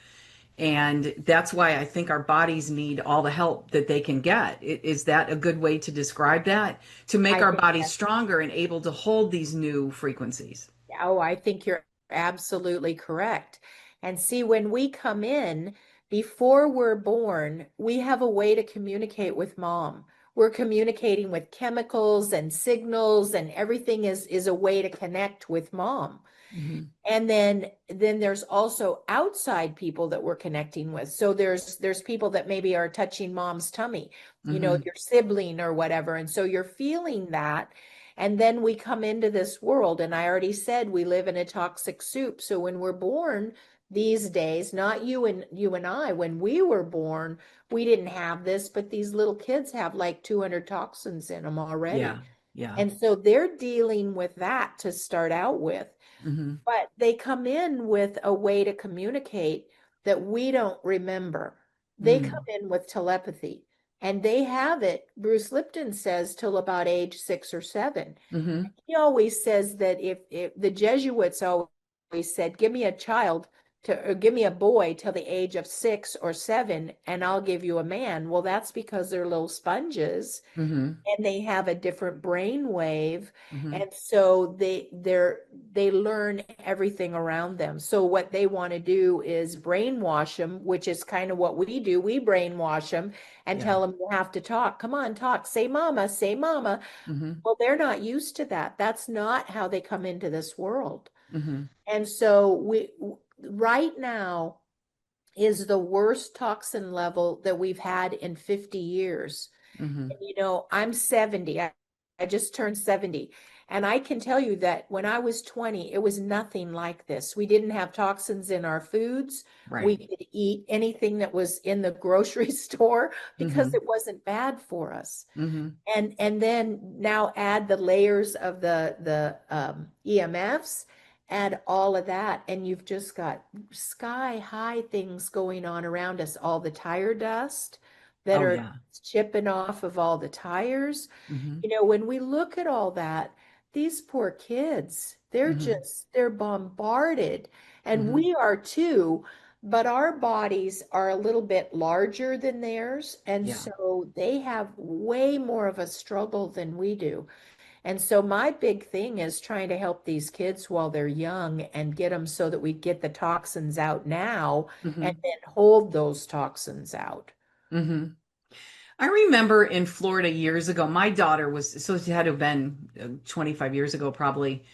S1: And that's why I think our bodies need all the help that they can get. Is that a good way to describe that? To make
S2: I
S1: our
S2: think
S1: bodies
S2: that,
S1: stronger and able to hold these new frequencies.
S2: oh, I think you're absolutely correct. And see, when we come in, before we're born, we have a way to communicate with mom. We're communicating with chemicals and signals, and everything is a way to connect with mom.
S1: Hmm.
S2: And then there's also outside people that we're connecting with. So there's people that maybe are touching mom's tummy,
S1: Hmm.
S2: your sibling or whatever. And so you're feeling that. And then we come into this world, and I already said we live in a toxic soup. So when we're born these days, not you and I, when we were born, we didn't have this, but these little kids have like 200 toxins in them already.
S1: Yeah. Yeah.
S2: And so they're dealing with that to start out with.
S1: Hmm.
S2: But they come in with a way to communicate that we don't remember. They come
S1: Hmm.
S2: in with telepathy, and they have it, Bruce Lipton says, till about age 6 or 7.
S1: Hmm.
S2: He always says that if the Jesuits always said, give me a child or give me a boy till the age of 6 or 7, and I'll give you a man. Well, that's because they're little sponges,
S1: Hmm.
S2: and they have a different brain wave,
S1: Hmm.
S2: and so they learn everything around them. So what they want to do is brainwash them, which is kind of what we do. We brainwash them and
S1: Yeah.
S2: tell them you have to talk, come on, talk, say mama, say mama.
S1: Hmm.
S2: Well, they're not used to that. That's not how they come into this world.
S1: Hmm.
S2: And so we right now is the worst toxin level that we've had in 50 years.
S1: Hmm.
S2: I'm 70. I just turned 70. And I can tell you that when I was 20, it was nothing like this. We didn't have toxins in our foods. We
S1: Right.
S2: could eat anything that was in the grocery store because
S1: Hmm.
S2: it wasn't bad for us.
S1: Hmm.
S2: And then now add the layers of the EMFs, add all of that, and you've just got sky high things going on around us. All the tire dust that
S1: Oh
S2: are
S1: yeah.
S2: chipping off of all the tires.
S1: Hmm.
S2: When we look at all that, these poor kids,
S1: Hmm.
S2: they're bombarded, and
S1: Hmm.
S2: we are too, but our bodies are a little bit larger than theirs, and
S1: Yeah.
S2: so they have way more of a struggle than we do. And so my big thing is trying to help these kids while they're young and get them so that we get the toxins out now and
S1: Hmm.
S2: then hold those toxins out.
S1: Hmm. I remember in Florida years ago, my daughter was, so it had to have been 25 years ago, probably.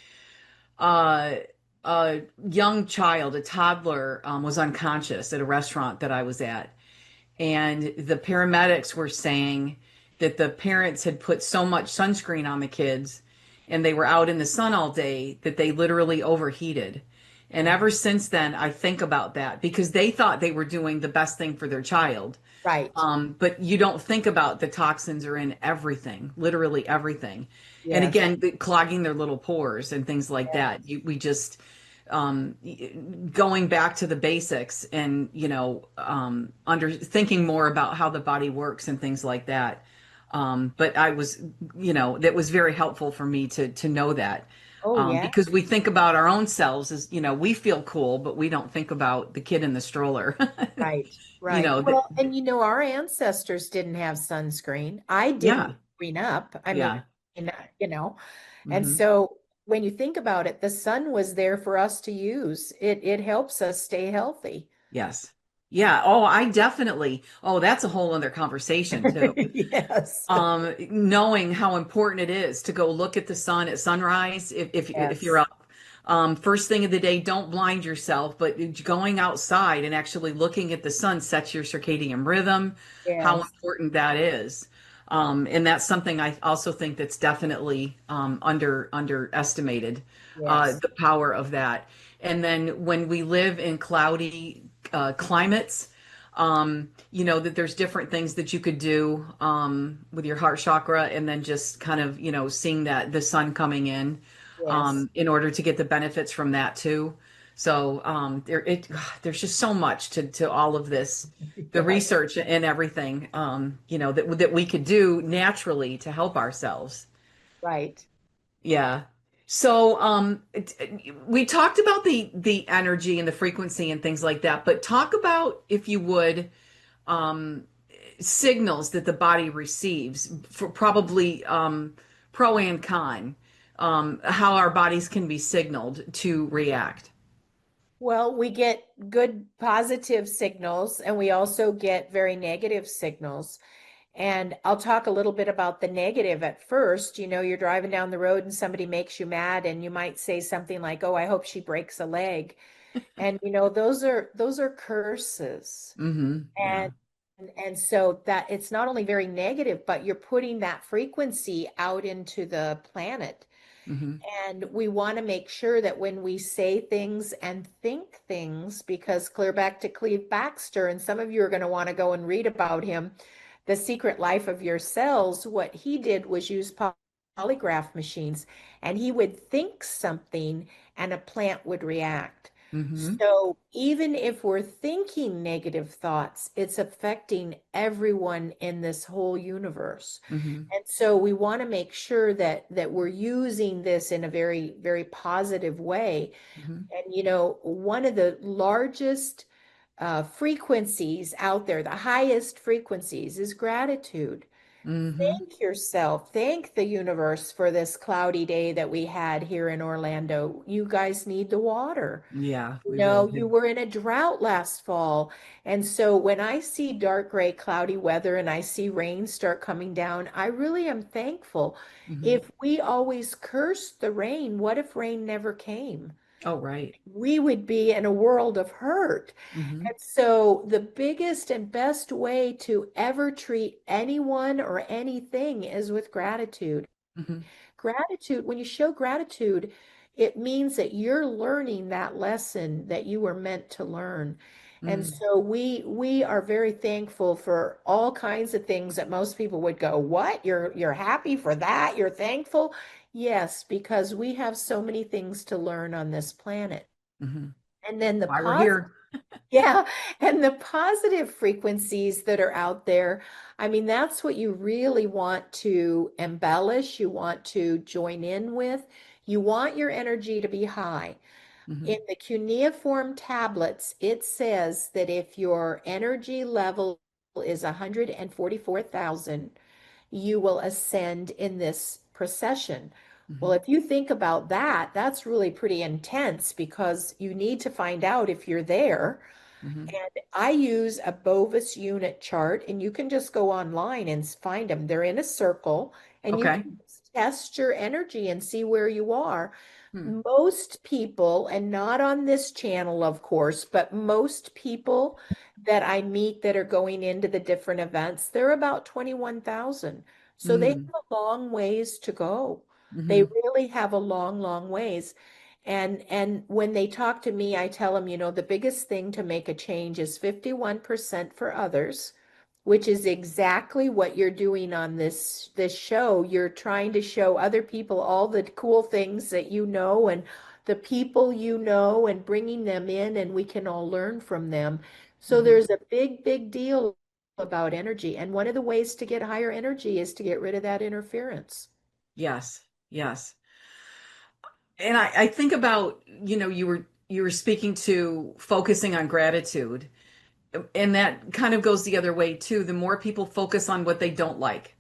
S1: Uh, a young child, a toddler, was unconscious at a restaurant that I was at. And the paramedics were saying that the parents had put so much sunscreen on the kids and they were out in the sun all day that they literally overheated. And
S2: Oh,
S1: ever since then, I think about that because they thought they were doing the best thing for their child.
S2: right.
S1: But you don't think about the toxins are in everything, literally everything. And
S2: Yes.
S1: again, clogging their little pores and things like that. We just um, going back to the basics and under thinking more about how the body works and things like that. But I was, that was very helpful for me to know that.
S2: Oh, yeah.
S1: Because we think about our own selves as, we feel cool, but we don't think about the kid in the stroller.
S2: Right,
S1: you
S2: right.
S1: know, that,
S2: Well, and our ancestors didn't have sunscreen. I
S1: yeah.
S2: didn't growing up. I mean,
S1: Yeah.
S2: you know, you know. And
S1: Hmm.
S2: so when you think about it, the sun was there for us to use. It helps us stay healthy.
S1: Yes. Yeah. Oh, I definitely. Oh, that's a whole other conversation too.
S2: Yes.
S1: Knowing how important it is to go look at the sun at sunrise if you're
S2: Yes.
S1: up. First thing of the day, don't blind yourself, but going outside and actually looking at the sun sets your circadian rhythm, how
S2: Yes.
S1: important that is. And that's something I also think that's definitely underestimated,
S2: Yes.
S1: the power of that. And then when we live in cloudy climates, that there's different things that you could do with your heart chakra, and then just kind of, seeing that the sun coming
S2: Yes.
S1: in order to get the benefits from that too. So there's just so much to all of this, the
S2: Right.
S1: research and everything, that we could do naturally to help ourselves.
S2: Right.
S1: Yeah. So we talked about the energy and the frequency and things like that, but talk about, if you would, um, signals that the body receives, for probably pro and con, how our bodies can be signaled to react.
S2: Well, we get good positive signals and we also get very negative signals. And I'll talk a little bit about the negative at first. You're driving down the road and somebody makes you mad and you might say something like, "Oh, I hope she breaks a leg." And those are curses.
S1: Yeah.
S2: And and so that it's not only very negative, but you're putting that frequency out into the planet.
S1: Hmm.
S2: And we want to make sure that when we say things and think things, because clear back to Cleve Baxter, and some of you are going to want to go and read about him, The Secret Life of Your Cells, what he did was use polygraph machines, and he would think something and a plant would react.
S1: Hmm.
S2: So even if we're thinking negative thoughts, it's affecting everyone in this whole universe.
S1: Hmm.
S2: And so we want to make sure that we're using this in a very, very positive way.
S1: Hmm.
S2: And one of the largest frequencies out there, the highest frequencies, is gratitude.
S1: Hmm.
S2: Thank yourself. Thank the universe for this cloudy day that we had here in Orlando. You guys need the water.
S1: Yeah, we really
S2: You
S1: do.
S2: were in a drought last fall. And so when I see dark gray, cloudy weather and I see rain start coming down, I really am thankful.
S1: Hmm.
S2: If we always cursed the rain, what if rain never came?
S1: Oh, right.
S2: We would be in a world of hurt.
S1: Hmm.
S2: And so the biggest and best way to ever treat anyone or anything is with gratitude.
S1: Hmm.
S2: Gratitude, when you show gratitude, it means that you're learning that lesson that you were meant to learn. And
S1: Mm.
S2: so we are very thankful for all kinds of things that most people would go, "What? You're happy for that? You're thankful?" Yes, because we have so many things to learn on this planet.
S1: Hmm.
S2: And then the
S1: Why we're
S2: positive,
S1: here.
S2: yeah, and the positive frequencies that are out there, I mean, that's what you really want to embellish, you want to join in with. You want your energy to be high. In
S1: Hmm.
S2: the cuneiform tablets, it says that if your energy level is 144,000, you will ascend in this procession. Well,
S1: Hmm.
S2: if you think about that, that's really pretty intense because you need to find out if you're there.
S1: Hmm.
S2: And I use a Bovis unit chart, and you can just go online and find them. They're in a circle, and you
S1: Okay.
S2: can test your energy and see where you are.
S1: Hmm.
S2: Most people, and not on this channel, of course, but most people that I meet that are going into the different events, they're about 21,000. So they have
S1: Hmm.
S2: a long ways to go. They
S1: Hmm.
S2: really have a long, long ways. And when they talk to me, I tell them, the biggest thing to make a change is 51% for others, which is exactly what you're doing on this show. You're trying to show other people all the cool things that you know and the people you know and bringing them in and we can all learn from them. So
S1: Hmm.
S2: there's a big, big deal about energy. And one of the ways to get higher energy is to get rid of that interference.
S1: Yes. Yes. And I think about, you were speaking to focusing on gratitude, and that kind of goes the other way too. The more people focus on what they don't like,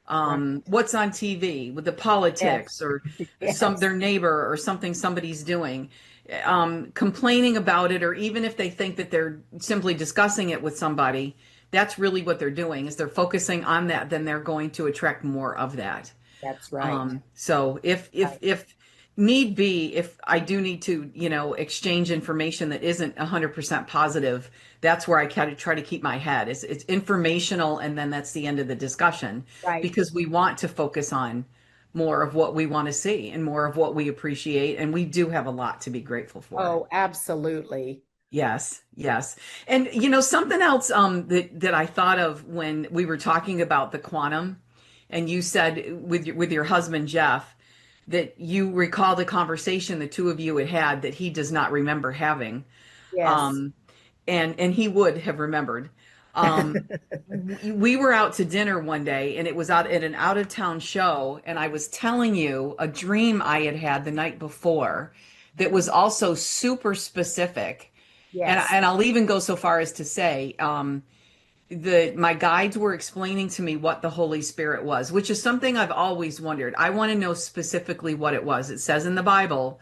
S2: Right.
S1: what's on TV with the
S2: Yes.
S1: politics, or
S2: Yes.
S1: their neighbor or something somebody's doing, complaining about it, or even if they think that they're simply discussing it with somebody, that's really what they're doing, is they're focusing on that, then they're going to attract more of that.
S2: That's right.
S1: So if
S2: Right.
S1: need be, if I do need to, exchange information that isn't 100% positive, that's where I kind of try to keep my head. It's informational, and then that's the end of the discussion,
S2: Right.
S1: because we want to focus on more of what we want to see and more of what we appreciate, and we do have a lot to be grateful for.
S2: Oh, absolutely.
S1: Yes, yes. And something else that I thought of when we were talking about the quantum, and you said with your husband Jeff that you recall the conversation the two of you had had that he does not remember having.
S2: Yes.
S1: Um, and he would have remembered. We were out to dinner one day, and it was out at an out of town show, and I was telling you a dream I had had the night before that was also super specific. And
S2: Yes.
S1: and I'll even go so far as to say, my guides were explaining to me what the Holy Spirit was, which is something I've always wondered. I want to know specifically what it was. It says in the Bible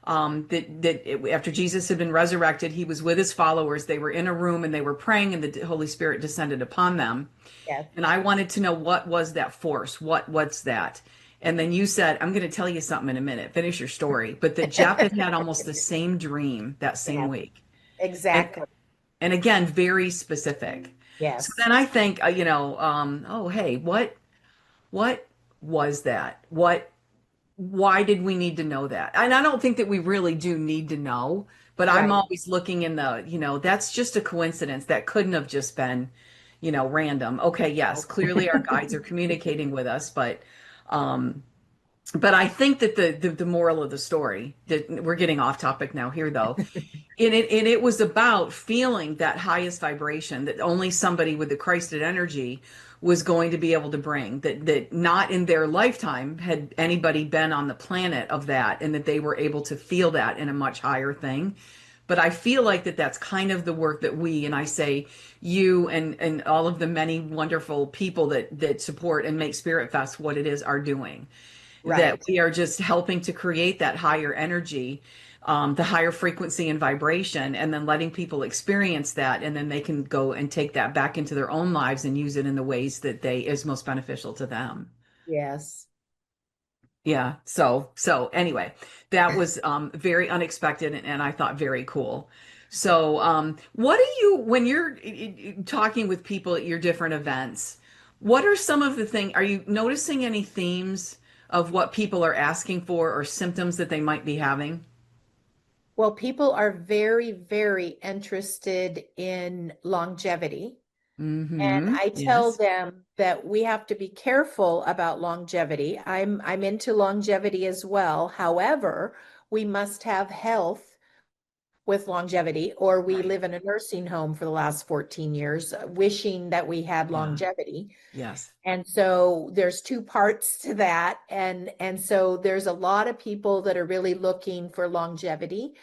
S1: after Jesus had been resurrected, he was with his followers. They were in a room and they were praying, and the Holy Spirit descended upon them.
S2: Yes.
S1: And I wanted to know, what was that force? What's that? And then you said, I'm going to tell you something in a minute. Finish your story. But that Jeff had almost the same dream that same
S2: Yes.
S1: week. And
S2: Exactly.
S1: and again, very specific. So
S2: Yes.
S1: then I think, oh, hey, what was that? Why did we need to know that? And I don't think that we really do need to know, but I'm
S2: Right.
S1: always looking in that's just a coincidence. That couldn't have just been, random. Okay, yes,
S2: No.
S1: clearly our guides are communicating with us, um, but I think that the moral of the story, that we're getting off topic now here though, and it was about feeling that highest vibration that only somebody with the Christed energy was going to be able to bring, that not in their lifetime had anybody been on the planet of that, and that they were able to feel that in a much higher thing. But I feel like that's kind of the work that and I say you and all of the many wonderful people that support and make Spirit Fest what it is are doing, that
S2: Right.
S1: we are just helping to create that higher energy, the higher frequency and vibration, and then letting people experience that. And then they can go and take that back into their own lives and use it in the ways that is most beneficial to them.
S2: Yes.
S1: Yeah. So anyway, that was very unexpected, and I thought very cool. So what do you, when you're talking with people at your different events, what are some of the things, are you noticing any themes of what people are asking for or symptoms that they might be having?
S2: Well, people are very, very interested in longevity. And
S1: Mm-hmm.
S2: I tell
S1: Yes.
S2: them that we have to be careful about longevity. I'm into longevity as well. However, we must have health with longevity, or we
S1: Right.
S2: live in a nursing home for the last 14 years, wishing that we had
S1: Yeah.
S2: longevity.
S1: Yes.
S2: And so there's two parts to that. And so there's a lot of people that are really looking for longevity.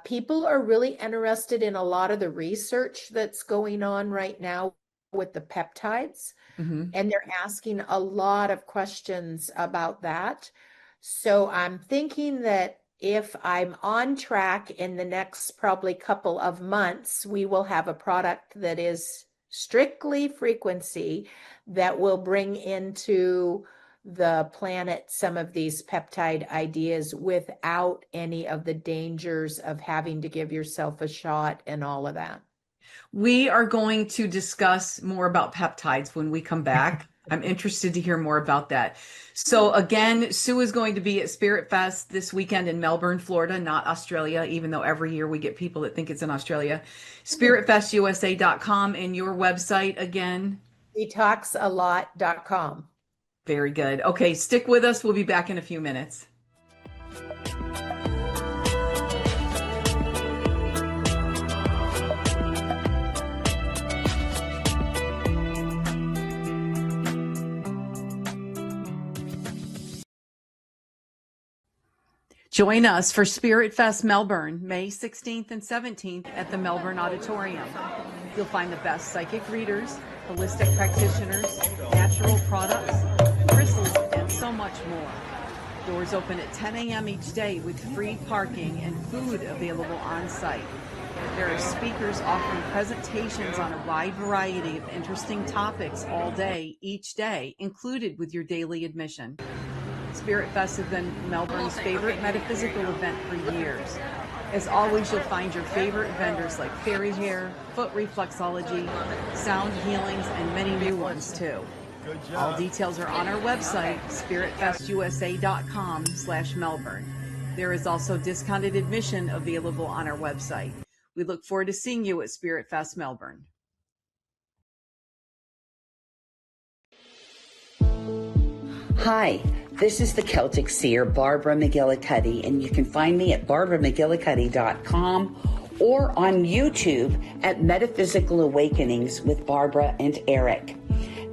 S2: People are really interested in a lot of the research that's going on right now with the peptides,
S1: Mm-hmm.
S2: and they're asking a lot of questions about that. So I'm thinking that if I'm on track in the next probably couple of months, we will have a product that is strictly frequency that will bring into the planet some of these peptide ideas without any of the dangers of having to give yourself a shot and all of that.
S1: We are going to discuss more about peptides when we come back. I'm interested to hear more about that. So again, Sue is going to be at Spirit Fest this weekend in Melbourne, Florida, not Australia, even though every year we get people that think it's in Australia. SpiritFestUSA.com, and your website again.
S2: Detoxalot.com.
S1: Very good. Okay, stick with us. We'll be back in a few minutes. Join us for Spirit Fest Melbourne, May 16th and 17th at the Melbourne Auditorium. You'll find the best psychic readers, holistic practitioners, natural products, crystals, and so much more. Doors open at 10 a.m. each day with free parking and food available on site. There are speakers offering presentations on a wide variety of interesting topics all day, each day, included with your daily admission. Spirit Fest has been Melbourne's favorite metaphysical event for years. As always, you'll find your favorite vendors like fairy hair, foot reflexology, sound healings, and many new ones too. All details are on our website, spiritfestusa.com/Melbourne. There is also discounted admission available on our website. We look forward to seeing you at Spirit Fest Melbourne.
S3: Hi, this is the Celtic seer, Barbara McGillicuddy, and you can find me at barbara.mcgillicuddy.com or on YouTube at Metaphysical Awakenings with Barbara and Eric.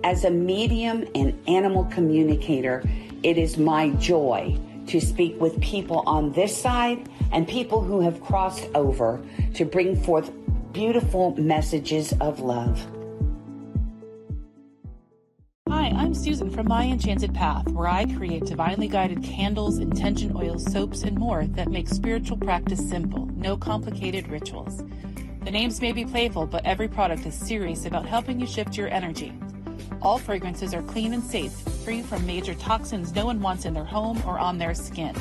S3: As a medium and animal communicator, it is my joy to speak with people on this side and people who have crossed over to bring forth beautiful messages of love.
S4: Hi, I'm Susan from My Enchanted Path, where I create divinely guided candles, intention oils, soaps, and more that make spiritual practice simple, no complicated rituals. The names may be playful, but every product is serious about helping you shift your energy. All fragrances are clean and safe, free from major toxins no one wants in their home or on their skin.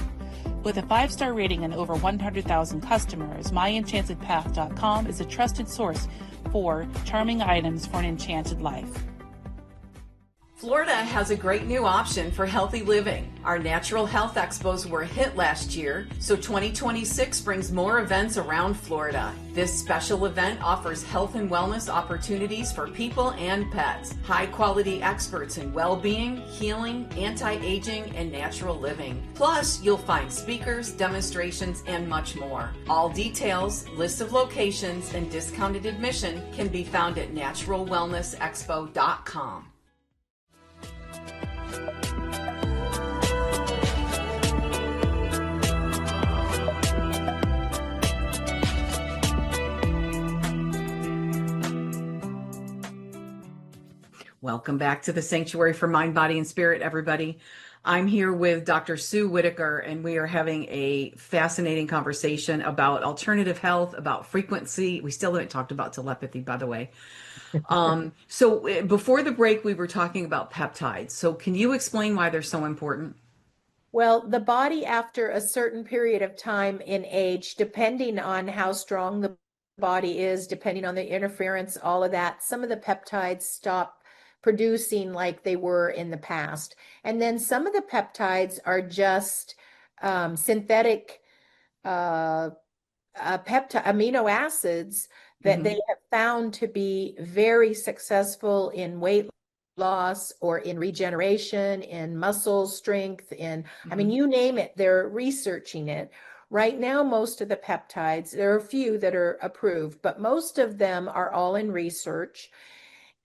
S4: With a 5-star rating and over 100,000 customers, MyEnchantedPath.com is a trusted source for charming items for an enchanted life.
S1: Florida has a great new option for healthy living. Our Natural Health Expos were a hit last year, so 2026 brings more events around Florida. This special event offers health and wellness opportunities for people and pets. High-quality experts in well-being, healing, anti-aging, and natural living. Plus, you'll find speakers, demonstrations, and much more. All details, list of locations, and discounted admission can be found at naturalwellnessexpo.com. Welcome back to the Sanctuary for Mind, Body, and Spirit, everybody. I'm here with Dr. Sue Whittaker, and we are having a fascinating conversation about alternative health, about frequency. We still haven't talked about telepathy, by the way. So before the break, we were talking about peptides. So can you explain why they're so important?
S2: Well, the body, after a certain period of time in age, depending on how strong the body is, depending on the interference, all of that, some of the peptides stop producing like they were in the past. And then some of the peptides are just synthetic amino acids that they have found to be very successful in weight loss or in regeneration, in muscle strength, I mean, you name it, they're researching it. Right now, most of the peptides, there are a few that are approved, but most of them are all in research.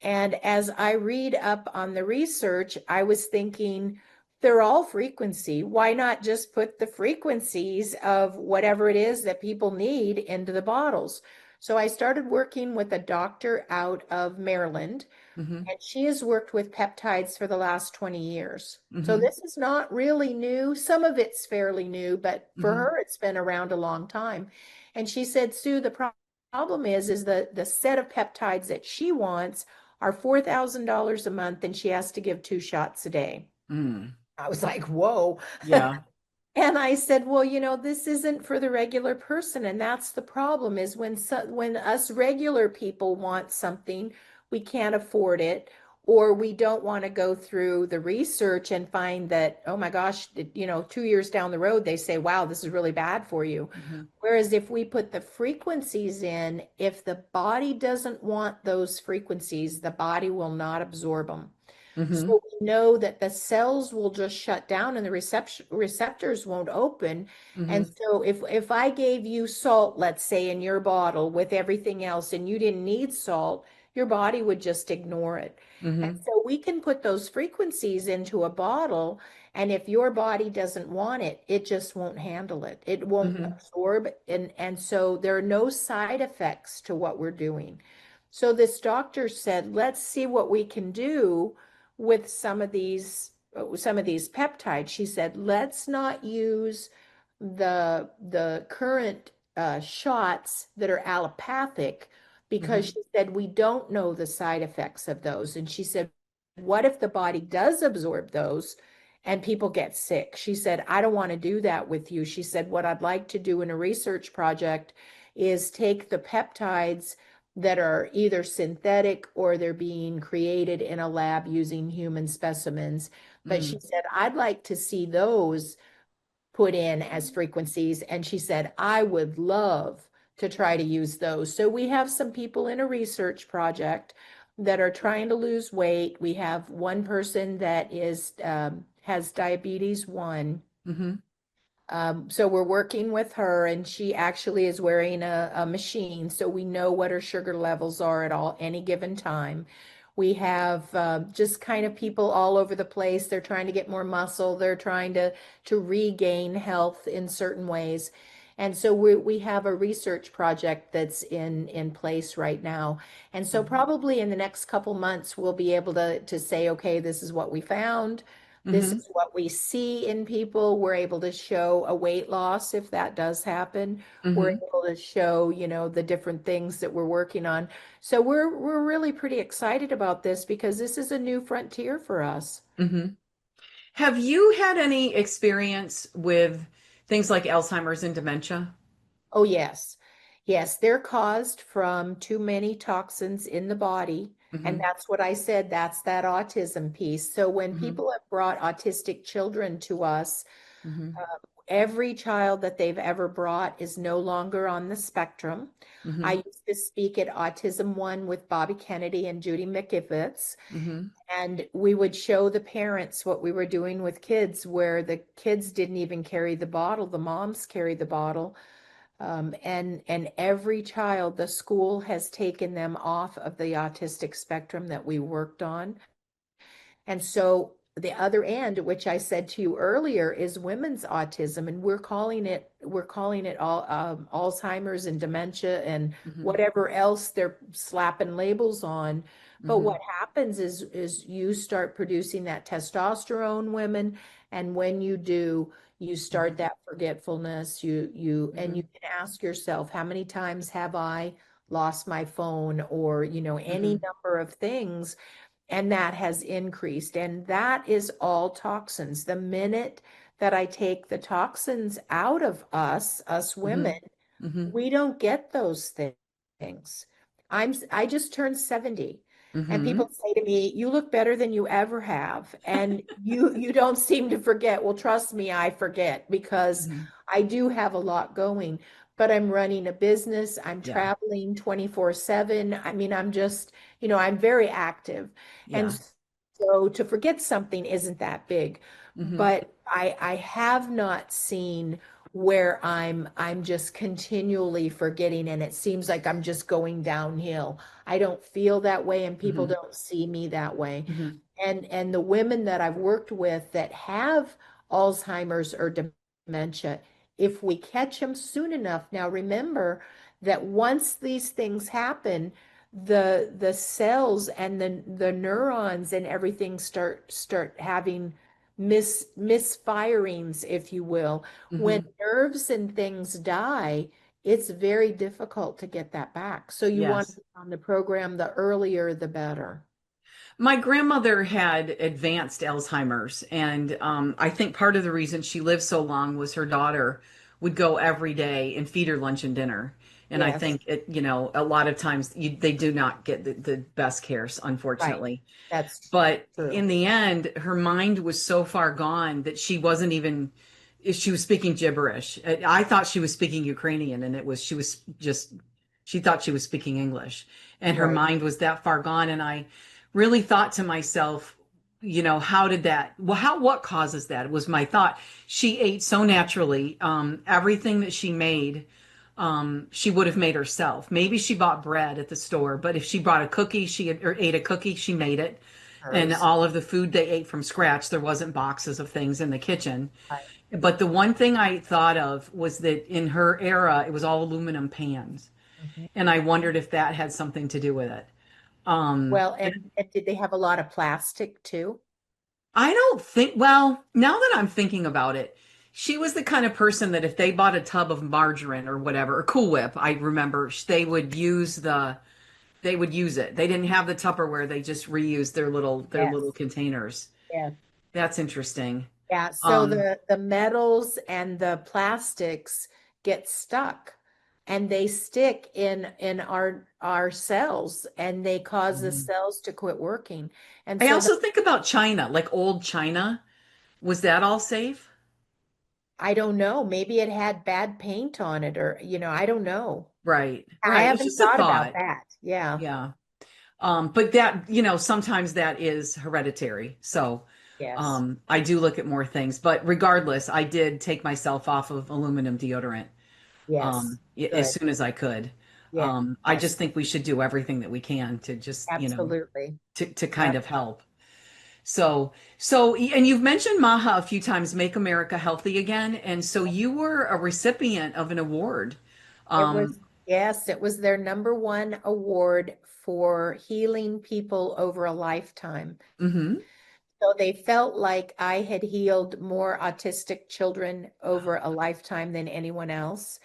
S2: And as I read up on the research, I was thinking, they're all frequency. Why not just put the frequencies of whatever it is that people need into the bottles? So I started working with a doctor out of Maryland, and she has worked with peptides for the last 20 years. So this is not really new. Some of it's fairly new, but for her, it's been around a long time. And she said, Sue, the problem is the set of peptides that she wants are $4,000 a month, and she has to give 2 shots a day. I was like, whoa.
S1: Yeah.
S2: And I said, well, this isn't for the regular person. And that's the problem, is when us regular people want something, we can't afford it, or we don't want to go through the research and find that, oh my gosh, 2 years down the road, they say, wow, this is really bad for you. Whereas if we put the frequencies in, if the body doesn't want those frequencies, the body will not absorb them. So we know that the cells will just shut down and the receptors won't open. And so if I gave you salt, let's say in your bottle with everything else, and you didn't need salt, your body would just ignore it. And so we can put those frequencies into a bottle, and if your body doesn't want it, it just won't handle it. It won't absorb. And so there are no side effects to what we're doing. So this doctor said, let's see what we can do with some of these peptides. She said, let's not use the current shots that are allopathic, because she said we don't know the side effects of those. And she said, what if the body does absorb those and people get sick. She said, I don't want to do that with you. She said, what I'd like to do in a research project is take the peptides that are either synthetic or they're being created in a lab using human specimens. But she
S1: Mm,
S2: said, I'd like to see those put in as frequencies. And she said, I would love to try to use those. So we have some people in a research project that are trying to lose weight. We have one person that is has diabetes 1.
S1: mm-hmm,
S2: So we're working with her, and she actually is wearing a machine, so we know what her sugar levels are at any given time. We have just kind of people all over the place. They're trying to get more muscle. They're trying to regain health in certain ways. And so we have a research project that's in place right now. And so
S1: mm-hmm,
S2: probably in the next couple months, we'll be able to say, okay, this is what we found. This
S1: mm-hmm,
S2: is what we see in people. We're able to show a weight loss if that does happen. We're
S1: mm-hmm,
S2: able to show, the different things that we're working on. So we're really pretty excited about this because this is a new frontier for us.
S1: mm-hmm. Have you had any experience with things like Alzheimer's and dementia?
S2: Oh, yes. Yes, they're caused from too many toxins in the body. And
S1: Mm-hmm,
S2: that's what I said. That's that autism piece. So when
S1: mm-hmm,
S2: people have brought autistic children to us,
S1: mm-hmm,
S2: every child that they've ever brought is no longer on the spectrum. I
S1: mm-hmm,
S2: used to speak at Autism One with Bobby Kennedy and Judy McIvitz,
S1: mm-hmm,
S2: and we would show the parents what we were doing with kids, where the kids didn't even carry the bottle, the moms carried the bottle. And every child, the school has taken them off of the autistic spectrum that we worked on. And so the other end, which I said to you earlier, is women's autism, and we're calling it all Alzheimer's and dementia and
S1: mm-hmm,
S2: whatever else they're slapping labels on. But
S1: mm-hmm,
S2: what happens is you start producing that testosterone, women, and when you do, you start that forgetfulness. And
S1: mm-hmm,
S2: you can ask yourself, how many times have I lost my phone, or any
S1: mm-hmm,
S2: number of things, and that has increased. And that is all toxins. The minute that I take the toxins out of us
S1: mm-hmm,
S2: women,
S1: mm-hmm,
S2: we don't get those things. I just turned 70, and
S1: mm-hmm,
S2: people say to me, "You look better than you ever have." And you don't seem to forget. Well, trust me, I forget because
S1: mm-hmm.
S2: I do have a lot going, but I'm running a business, I'm
S1: Yeah,
S2: traveling 24/7. I mean, I'm just, I'm very active. And
S1: yeah,
S2: so to forget something isn't that big.
S1: mm-hmm,
S2: But I have not seen where I'm just continually forgetting, and it seems like I'm just going downhill. I don't feel that way, and people
S1: mm-hmm,
S2: don't see me that way.
S1: mm-hmm,
S2: And the women that I've worked with that have Alzheimer's or dementia, if we catch them soon enough, now remember that once these things happen, the cells and the neurons and everything start having misfirings, if you will. When
S1: mm-hmm.
S2: nerves and things die, it's very difficult to get that back. So you want to
S1: Yes.
S2: be on the program, the earlier the better.
S1: My grandmother had advanced Alzheimer's, and I think part of the reason she lived so long was her daughter would go every day and feed her lunch and dinner. And I
S2: Yes,
S1: think a lot of times they do not get the best cares,
S2: right.
S1: unfortunately.
S2: That's
S1: But
S2: true.
S1: in the end, her mind was so far gone that she wasn't even, she was speaking gibberish. I thought she was speaking Ukrainian, and she was just, she thought she was speaking English. And her
S2: Right.
S1: mind was that far gone. And I really thought to myself, how did that, well, what causes that? It was my thought. She ate so naturally. Everything that she made, she would have made herself. Maybe she bought bread at the store, but if she bought a cookie, or ate a cookie, she made it. And
S2: Hers.
S1: all of the food they ate from scratch, there wasn't boxes of things in the kitchen.
S2: Right.
S1: But the one thing I thought of was that in her era, it was all aluminum pans.
S2: Mhm.
S1: And I wondered if that had something to do with it. Um,
S2: Well, and did they have a lot of plastic too?
S1: I don't think, well, now that I'm thinking about it, she was the kind of person that if they bought a tub of margarine or whatever, or Cool Whip, I remember they would use it. They didn't have the Tupperware, they just reused their little
S2: Yes.
S1: containers.
S2: Yes.
S1: That's interesting.
S2: Yeah, so
S1: Um,
S2: the metals and the plastics get stuck and they stick in our cells and they cause the
S1: mhm.
S2: cells to quit working. And
S1: I
S2: so
S1: also think about China, like old China. Was that all safe?
S2: I don't know, maybe it had bad paint on it or I don't know.
S1: Right,
S2: I
S1: right. It's
S2: haven't
S1: just a
S2: thought about
S1: thought.
S2: that. Yeah.
S1: Yeah. But that, sometimes that is hereditary. So,
S2: Yes.
S1: I do look at more things, but regardless, I did take myself off of aluminum deodorant,
S2: Yes.
S1: as
S2: Good.
S1: soon as I could.
S2: Yeah.
S1: I
S2: Yes.
S1: just think we should do everything that we can to just,
S2: Absolutely.
S1: to kind
S2: Yep.
S1: of help. And you've mentioned Maha a few times, Make America Healthy Again. And so you were a recipient of an award.
S2: It was,
S1: Um,
S2: yes, it was their number one award for healing people over a lifetime.
S1: mhm.
S2: So they felt like I had healed more autistic children over a lifetime than anyone else.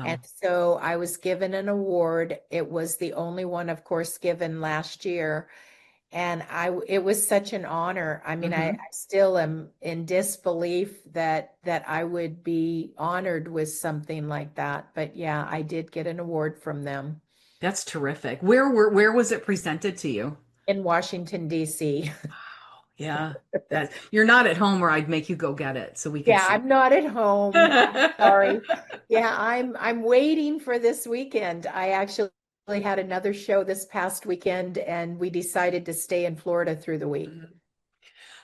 S2: And
S1: Wow.
S2: so I was given an award. It was the only one, of course, given last year. And it was such an honor. I mean, I
S1: Hmm.
S2: still am in disbelief that I would be honored with something like that. But yeah, I did get an award from them
S1: That's terrific. Where was it presented to you?
S2: in Washington, D.C.
S1: Yeah, that you're not at home, or I'd make you go get it so we could
S2: Yeah,
S1: see.
S2: I'm not at home. I'm sorry. Yeah, I'm waiting for this weekend. I actually had another show this past weekend and we decided to stay in Florida through the week.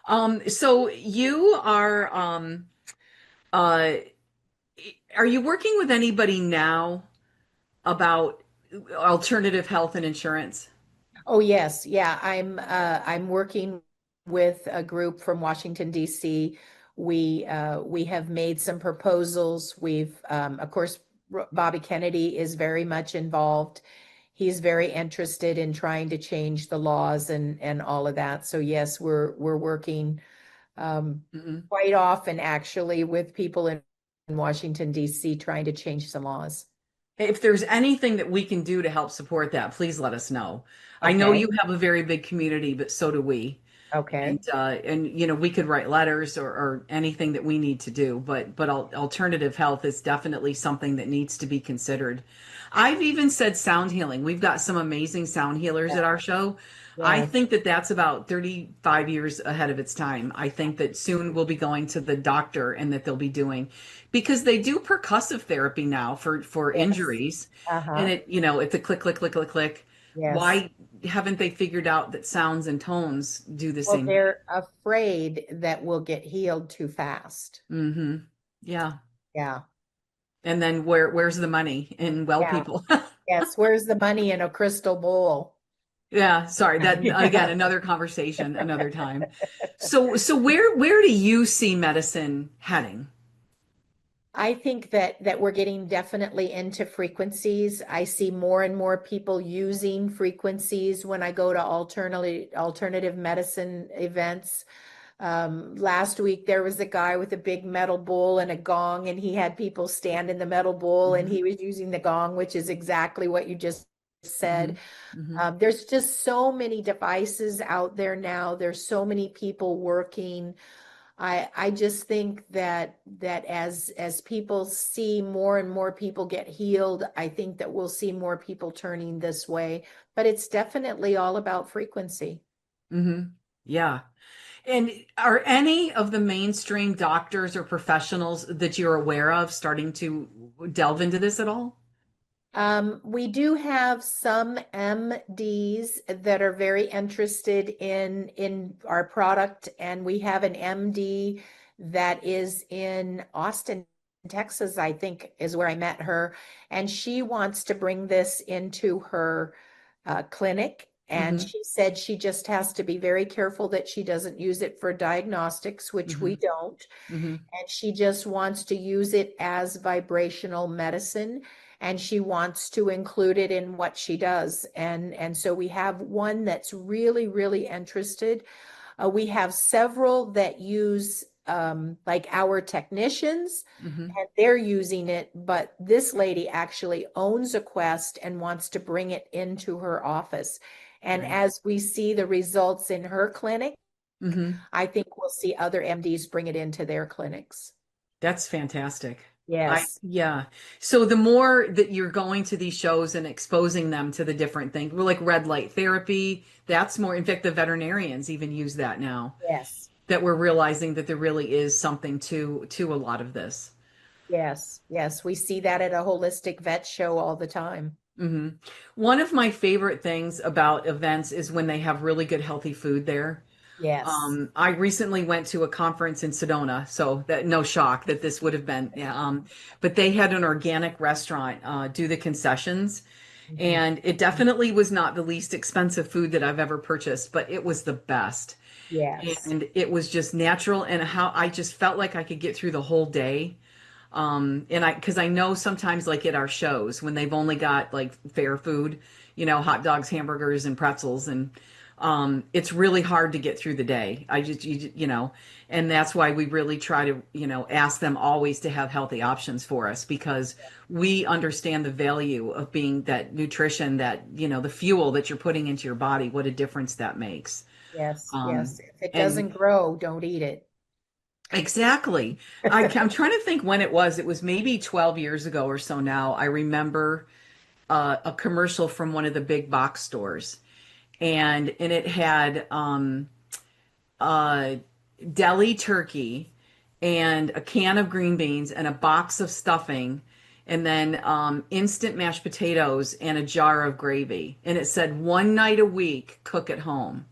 S1: Mhm. So uh, are you working with anybody now about alternative health and insurance?
S2: Oh yes, yeah. I'm working with a group from Washington, D.C. We have made some proposals. We've of course Bobby Kennedy is very much involved. He's very interested in trying to change the laws and all of that. So yes, we're working
S1: Mhm.
S2: quite often actually with people in Washington, D.C. trying to change some laws.
S1: If there's anything that we can do to help support that, please let us know. I know
S2: Okay.
S1: you have a very big community, but so do we.
S2: Okay.
S1: And we could write letters or anything that we need to do, but alternative health is definitely something that needs to be considered. I've even said sound healing. We've got some amazing sound healers
S2: Yeah.
S1: at our show. I
S2: Yes.
S1: think that that's about 35 years ahead of its time. I think that soon we'll be going to the doctor and that they'll be doing, because they do percussive therapy now for
S2: Yes.
S1: injuries, and
S2: Uh-huh.
S1: it's a click click click click click.
S2: Yes.
S1: Why haven't they figured out that sounds and tones do the
S2: Well,
S1: same thing?
S2: they're afraid that we'll get healed too fast.
S1: Hmm. Yeah.
S2: Yeah.
S1: And then where's the money in well
S2: Yeah.
S1: people?
S2: Yes. Where's the money in a crystal bowl?
S1: Yeah, sorry. That again,
S2: Yeah.
S1: another conversation, another time. So where do you see medicine heading?
S2: I think that we're getting definitely into frequencies. I see more and more people using frequencies when I go to alternative medicine events. Last week there was a guy with a big metal bowl and a gong, and he had people stand in the metal bowl, and
S1: Hmm.
S2: he was using the gong, which is exactly what you just
S1: Hmm.
S2: said.
S1: Hmm.
S2: There's just so many devices out there now. There's so many people working. I just think that as people see more and more people get healed, I think that we'll see more people turning this way. But it's definitely all about frequency.
S1: Hmm. Yeah. And are any of the mainstream doctors or professionals that you're aware of starting to delve into this at all?
S2: We do have some MDs that are very interested in our product, and we have an MD that is in Austin, Texas, I think is where I met her, and she wants to bring this into her clinic. And
S1: Hmm.
S2: she said she just has to be very careful that she doesn't use it for diagnostics, which we
S1: Hmm.
S2: don't.
S1: Hmm.
S2: And she just wants to use it as vibrational medicine, and she wants to include it in what she does. And so we have one that's really, really interested. We have several that use like our technicians,
S1: Hmm.
S2: and they're using it, but this lady actually owns a Quest and wants to bring it into her office. And
S1: Right.
S2: as we see the results in her clinic,
S1: Hmm.
S2: I think we'll see other MDs bring it into their clinics.
S1: That's fantastic.
S2: Yes.
S1: Yeah. So the more that you're going to these shows and exposing them to the different things, well, like red light therapy, that's more, in fact, the veterinarians even use that now,
S2: Yes.
S1: that we're realizing that there really is something to a lot of this.
S2: Yes. Yes. We see that at a holistic vet show all the time.
S1: Hmm. One of my favorite things about events is when they have really good healthy food there.
S2: Yes.
S1: I recently went to a conference in Sedona, so that no shock that this would have been. Yeah, but they had an organic restaurant do the concessions,
S2: Mhm.
S1: and it definitely was not the least expensive food that I've ever purchased, but it was the best.
S2: Yes.
S1: And it was just natural, and how I just felt like I could get through the whole day. And because I know sometimes, like at our shows, when they've only got like fair food, hot dogs, hamburgers, and pretzels, and it's really hard to get through the day. And that's why we really try to, ask them always to have healthy options for us, because we understand the value of being that nutrition, that, the fuel that you're putting into your body, what a difference that makes.
S2: Yes.
S1: Um,
S2: Yes. If it
S1: and
S2: doesn't grow, don't eat it.
S1: Exactly. I'm trying to think when it was. It was maybe 12 years ago or so now. I remember a commercial from one of the big box stores, and it had uh, deli turkey and a can of green beans and a box of stuffing, and then instant mashed potatoes and a jar of gravy. And it said 1 night a week, cook at home.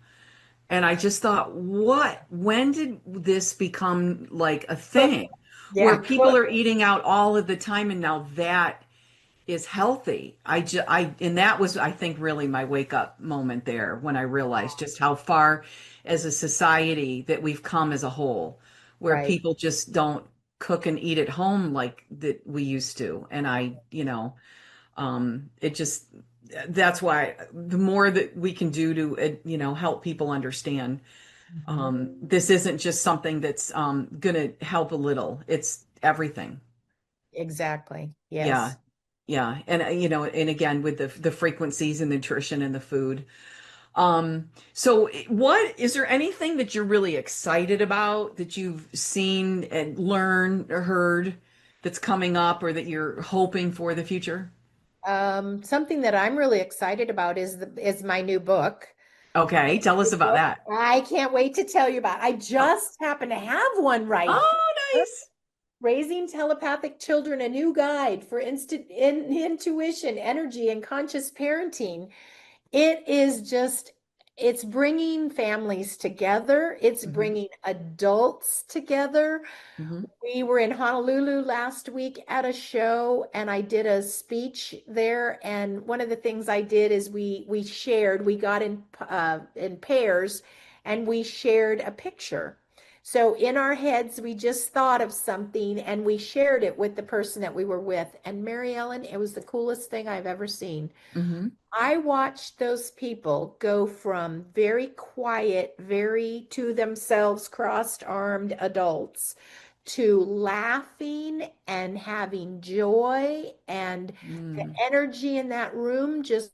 S1: And I just thought, when did this become like a
S2: Well,
S1: thing where
S2: yeah.
S1: people
S2: Well,
S1: are eating out all of the time, and now that is healthy? And that was, I think, really my wake up moment there, when I realized just how far as a society that we've come as a whole, where
S2: right.
S1: people just don't cook and eat at home like that we used to. And it just, that's why the more that we can do to, help people understand,
S2: Mhm.
S1: this isn't just something that's going to help a little. It's everything.
S2: Exactly.
S1: Yeah.
S2: Yes.
S1: Yeah. And, and again, with the frequencies and nutrition and the food. So what, is there anything that you're really excited about that you've seen and learned or heard that's coming up, or that you're hoping for the future?
S2: Something that I'm really excited about is my new book.
S1: Okay. Tell us about
S2: Book.
S1: that.
S2: I can't wait to tell you about. I
S1: Oh,
S2: just happen to have one right
S1: oh,
S2: here.
S1: nice.
S2: Raising Telepathic Children, a new guide for intuition, energy, and conscious parenting. It is just, it's bringing families together. It's
S1: Hmm.
S2: bringing adults together.
S1: Hmm.
S2: We were in Honolulu last week at a show, and I did a speech there. And one of the things I did is we shared. We got in pairs, and we shared a picture. So in our heads, we just thought of something, and we shared it with the person that we were with. And Mary Ellen, it was the coolest thing I've ever seen.
S1: Hmm.
S2: I watched those people go from very quiet, very to themselves, crossed-armed adults to laughing and having joy, and the
S1: Mm.
S2: energy in that room just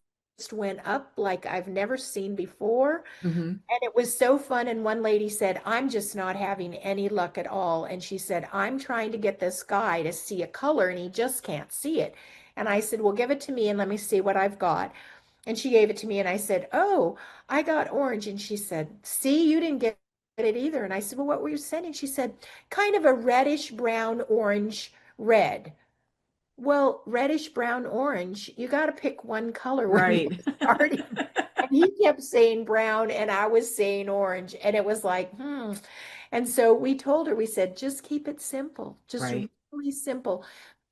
S2: went up like I've never seen before.
S1: Hmm.
S2: And it was so fun. And one lady said, I'm just not having any luck at all. And she said, I'm trying to get this guy to see a color and he just can't see it. And I said, well, give it to me and let me see what I've got. And she gave it to me and I said, oh, I got orange. And she said, see, you didn't get it either. And I said, well, what were you sending? She said, kind of a reddish brown, orange, red. Well, reddish brown, orange, you got to pick one color when you're
S1: Right.
S2: starting. And he kept saying brown and I was saying orange. And it was like, hmm. And so we told her, we said, just keep it simple, just
S1: Right.
S2: really simple.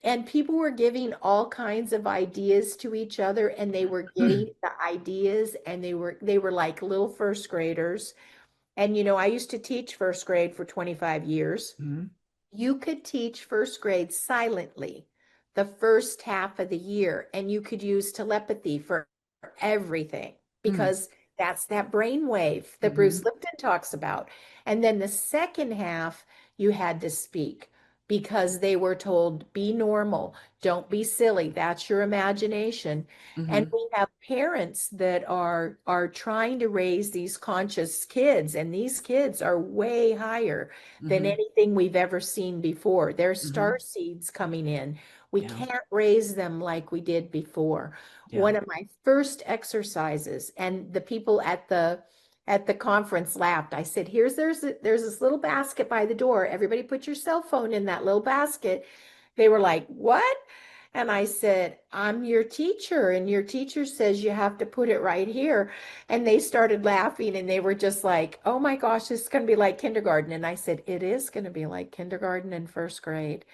S2: And people were giving all kinds of ideas to each other, and they were getting the ideas, and they were like little first graders. And I used to teach first grade for 25 years.
S1: Mhm.
S2: You could teach first grade silently the first half of the year, and you could use telepathy for everything,
S1: Mm.
S2: because that's that brain wave that
S1: Hmm.
S2: Bruce Lipton talks about. And then the second half, you had to speak. because they were told, be normal, don't be silly, that's your imagination. And
S1: Mm-hmm.
S2: we have parents that are trying to raise these conscious kids, and these kids are way higher than
S1: Mm-hmm.
S2: anything we've ever seen before. They're
S1: Mm-hmm.
S2: star seeds coming in. We
S1: Yeah.
S2: can't raise them like we did before.
S1: Yeah.
S2: One of my first exercises, and the people at the conference laughed. I said, there's this little basket by the door. Everybody put your cell phone in that little basket. They were like, what? And I said, I'm your teacher, and your teacher says you have to put it right here. And they started laughing, and they were just like, oh my gosh, this is going to be like kindergarten. And I said, it is going to be like kindergarten and first grade.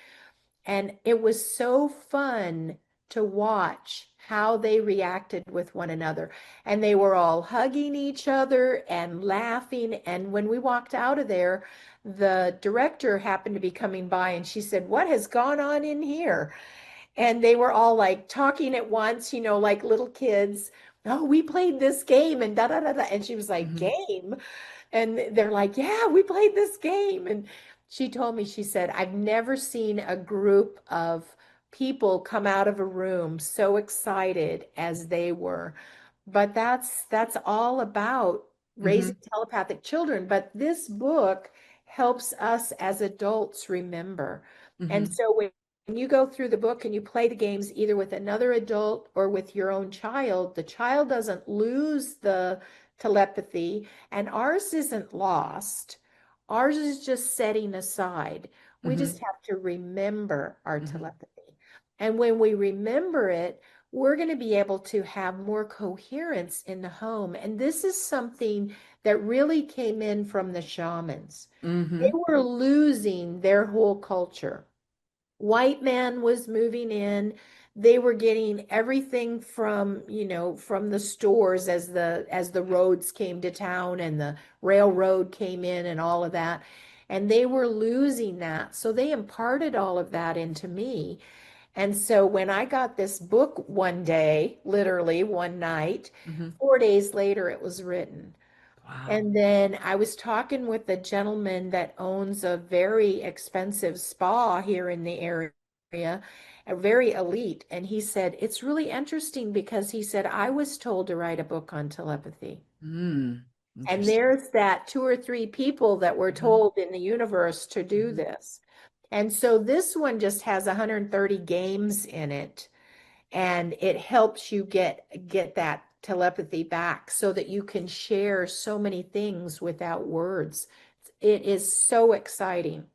S2: And it was so fun to watch how they reacted with one another. And they were all hugging each other and laughing. And when we walked out of there, the director happened to be coming by, and she said, what has gone on in here? And they were all like talking at once, like little kids. Oh, we played this game and da da da da. And she was like,
S1: Mm-hmm.
S2: game? And they're like, yeah, we played this game. And she told me, she said, I've never seen a group of people come out of a room so excited as they were. But that's all about
S1: Mm-hmm.
S2: raising telepathic children. But this book helps us as adults remember. And
S1: Mm-hmm.
S2: so when you go through the book and you play the games either with another adult or with your own child, the child doesn't lose the telepathy, and ours isn't lost. Ours is just setting aside. We
S1: Mm-hmm.
S2: just have to remember our
S1: Mm-hmm.
S2: telepathy. And when we remember it, we're going to be able to have more coherence in the home. And this is something that really came in from the shamans. They
S1: Mm-hmm.
S2: were losing their whole culture. White man was moving in. They were getting everything from the stores as the roads came to town and the railroad came in and all of that. And they were losing that. So they imparted all of that into me. And so when I got this book one day, literally one night,
S1: Mm-hmm.
S2: 4 days later, it was written.
S1: Wow.
S2: And then I was talking with a gentleman that owns a very expensive spa here in the area, a very elite. And he said, it's really interesting because he said, I was told to write a book on telepathy.
S1: Mm.
S2: And
S1: Interesting.
S2: there's that two or three people that were
S1: Mm-hmm.
S2: told in the universe to do
S1: Mm-hmm.
S2: this. And so this one just has 130 games in it, and it helps you get that telepathy back so that you can share so many things without words. It is so exciting.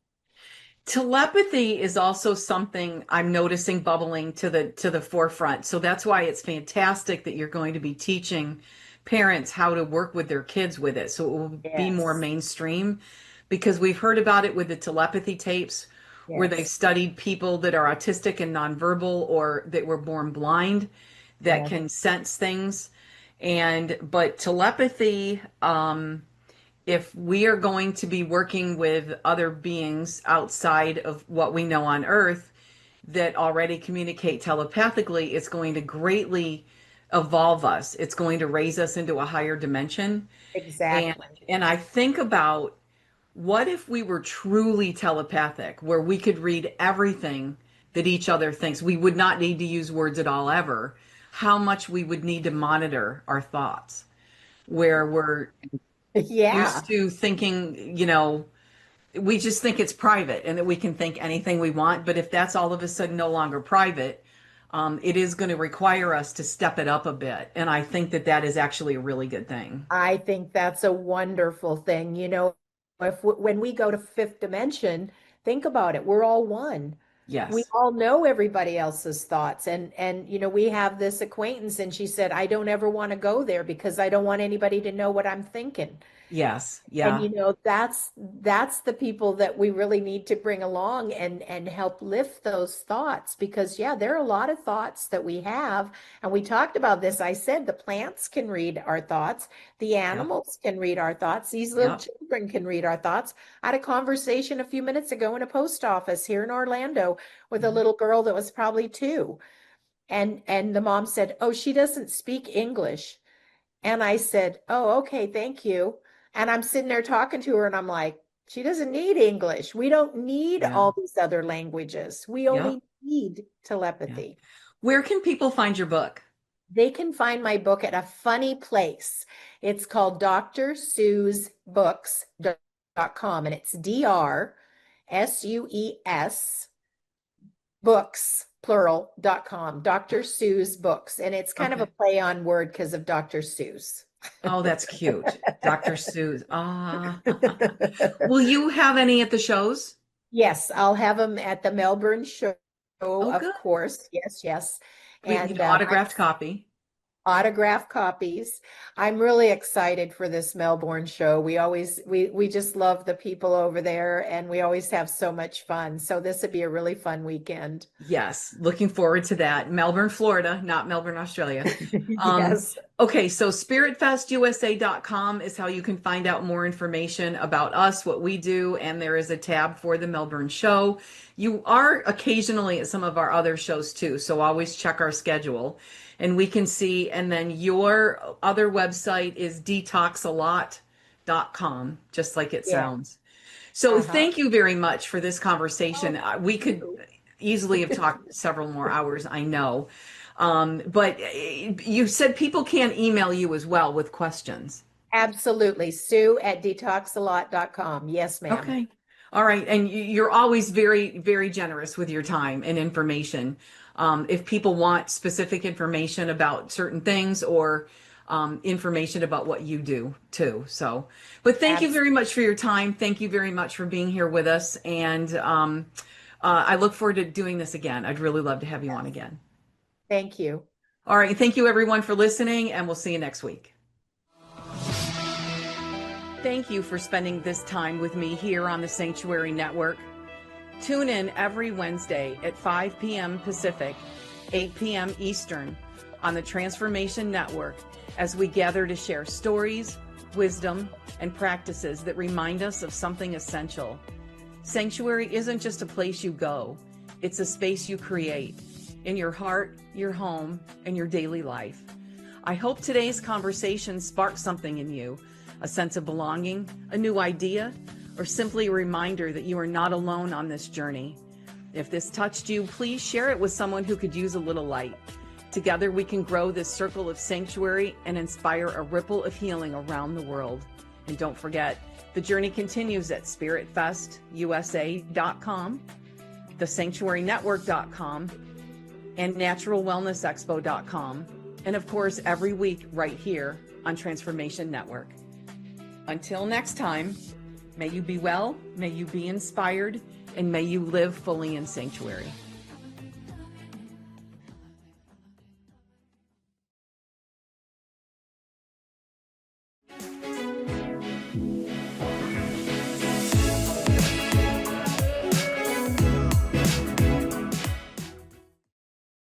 S1: Telepathy is also something I'm noticing bubbling to the forefront. So that's why it's fantastic that you're going to be teaching parents how to work with their kids with it. So it will be more
S2: Yes.
S1: mainstream because we've heard about it with the telepathy tapes where they've
S2: Yes.
S1: studied people that are autistic and nonverbal or that were born blind that
S2: Yes.
S1: can sense things. And but telepathy, if we are going to be working with other beings outside of what we know on Earth that already communicate telepathically, it's going to greatly evolve us. It's going to raise us into a higher dimension. And
S2: Exactly.
S1: and I think about what if we were truly telepathic, where we could read everything that each other thinks. We would not need to use words at all ever. How much we would need to monitor our thoughts, where we're
S2: Yeah.
S1: used to thinking, we just think it's private and that we can think anything we want. But if that's all of a sudden no longer private, it is going to require us to step it up a bit. And I think that that is actually a really good thing.
S2: I think that's a wonderful thing. When we go to fifth dimension, think about it. We're all one. We
S1: Yes.
S2: all know everybody else's thoughts. And we have this acquaintance, and she said, I don't ever want to go there because I don't want anybody to know what I'm thinking.
S1: Yes.
S2: And
S1: Yeah.
S2: that's the people that we really need to bring along and help lift those thoughts, because yeah, there are a lot of thoughts that we have, and we talked about this. I said the plants can read our thoughts, the
S1: Yep.
S2: animals can read our thoughts, these little
S1: Yep.
S2: children can read our thoughts. I had a conversation a few minutes ago in a post office here in Orlando with a
S1: Mhm.
S2: little girl that was probably 2, and the mom said, "Oh, she doesn't speak English." And I said, "Oh, okay, thank you." And I'm sitting there talking to her, and I'm like, She doesn't need English. We don't need
S1: Yeah.
S2: all these other languages. We
S1: Yep.
S2: only need
S1: Yeah.
S2: telepathy.
S1: Where can people find your book?
S2: They can find my book at a funny place. It's called drsuesbooks.com, and it's DRSUES books, plural.com, Dr. Seuss Books. And it's kind of a
S1: Okay.
S2: play on word because of Dr. Seuss.
S1: Oh, that's cute. Dr. Seuss. Ah. Will you have any at the shows?
S2: Yes, I'll have them at the Melbourne show,
S1: Oh,
S2: of
S1: good.
S2: course. Yes, yes.
S1: We need
S2: And
S1: an autographed copy.
S2: autograph copies. I'm really excited for this Melbourne show. We just love the people over there, and we always have so much fun. So this would be a really fun weekend.
S1: Yes, looking forward to that. Melbourne, Florida, not Melbourne, Australia.
S2: Yes.
S1: Okay, so spiritfestusa.com is how you can find out more information about us, what we do, and there is a tab for the Melbourne show. You are occasionally at some of our other shows too, so always check our schedule and we can see. And then your other website is detoxalot.com, just like it
S2: Yeah.
S1: sounds. So
S2: Uh-huh.
S1: thank you very much for this conversation.
S2: Oh,
S1: We could easily have talked several more hours, I know. But you said people can email you as well with questions.
S2: absolutely. Sue at detoxalot.com. Yes, ma'am.
S1: Okay. All right. And you're always very, very generous with your time and information. If people want specific information about certain things or information about what you do too. So, but thank you very
S2: Absolutely.
S1: much for your time. Thank you very much for being here with us. And I look forward to doing this again. I'd really love to have you on again.
S2: Thank you.
S1: All right. Thank you everyone for listening, and we'll see you next week. Thank you for spending this time with me here on the Sanctuary Network. Tune in every Wednesday at 5 p.m. Pacific, 8 p.m. Eastern on the Transformation Network as we gather to share stories, wisdom, and practices that remind us of something essential. Sanctuary isn't just a place you go, it's a space you create in your heart, your home, and your daily life. I hope today's conversation sparks something in you, a sense of belonging, a new idea, or simply a reminder that you are not alone on this journey. If this touched you, please share it with someone who could use a little light. Together we can grow this circle of sanctuary and inspire a ripple of healing around the world. And don't forget, the journey continues at spiritfestusa.com, thesanctuarynetwork.com, and naturalwellnessexpo.com. And of course, every week right here on Transformation Network. Until next time, may you be well, may you be inspired, and may you live fully in sanctuary.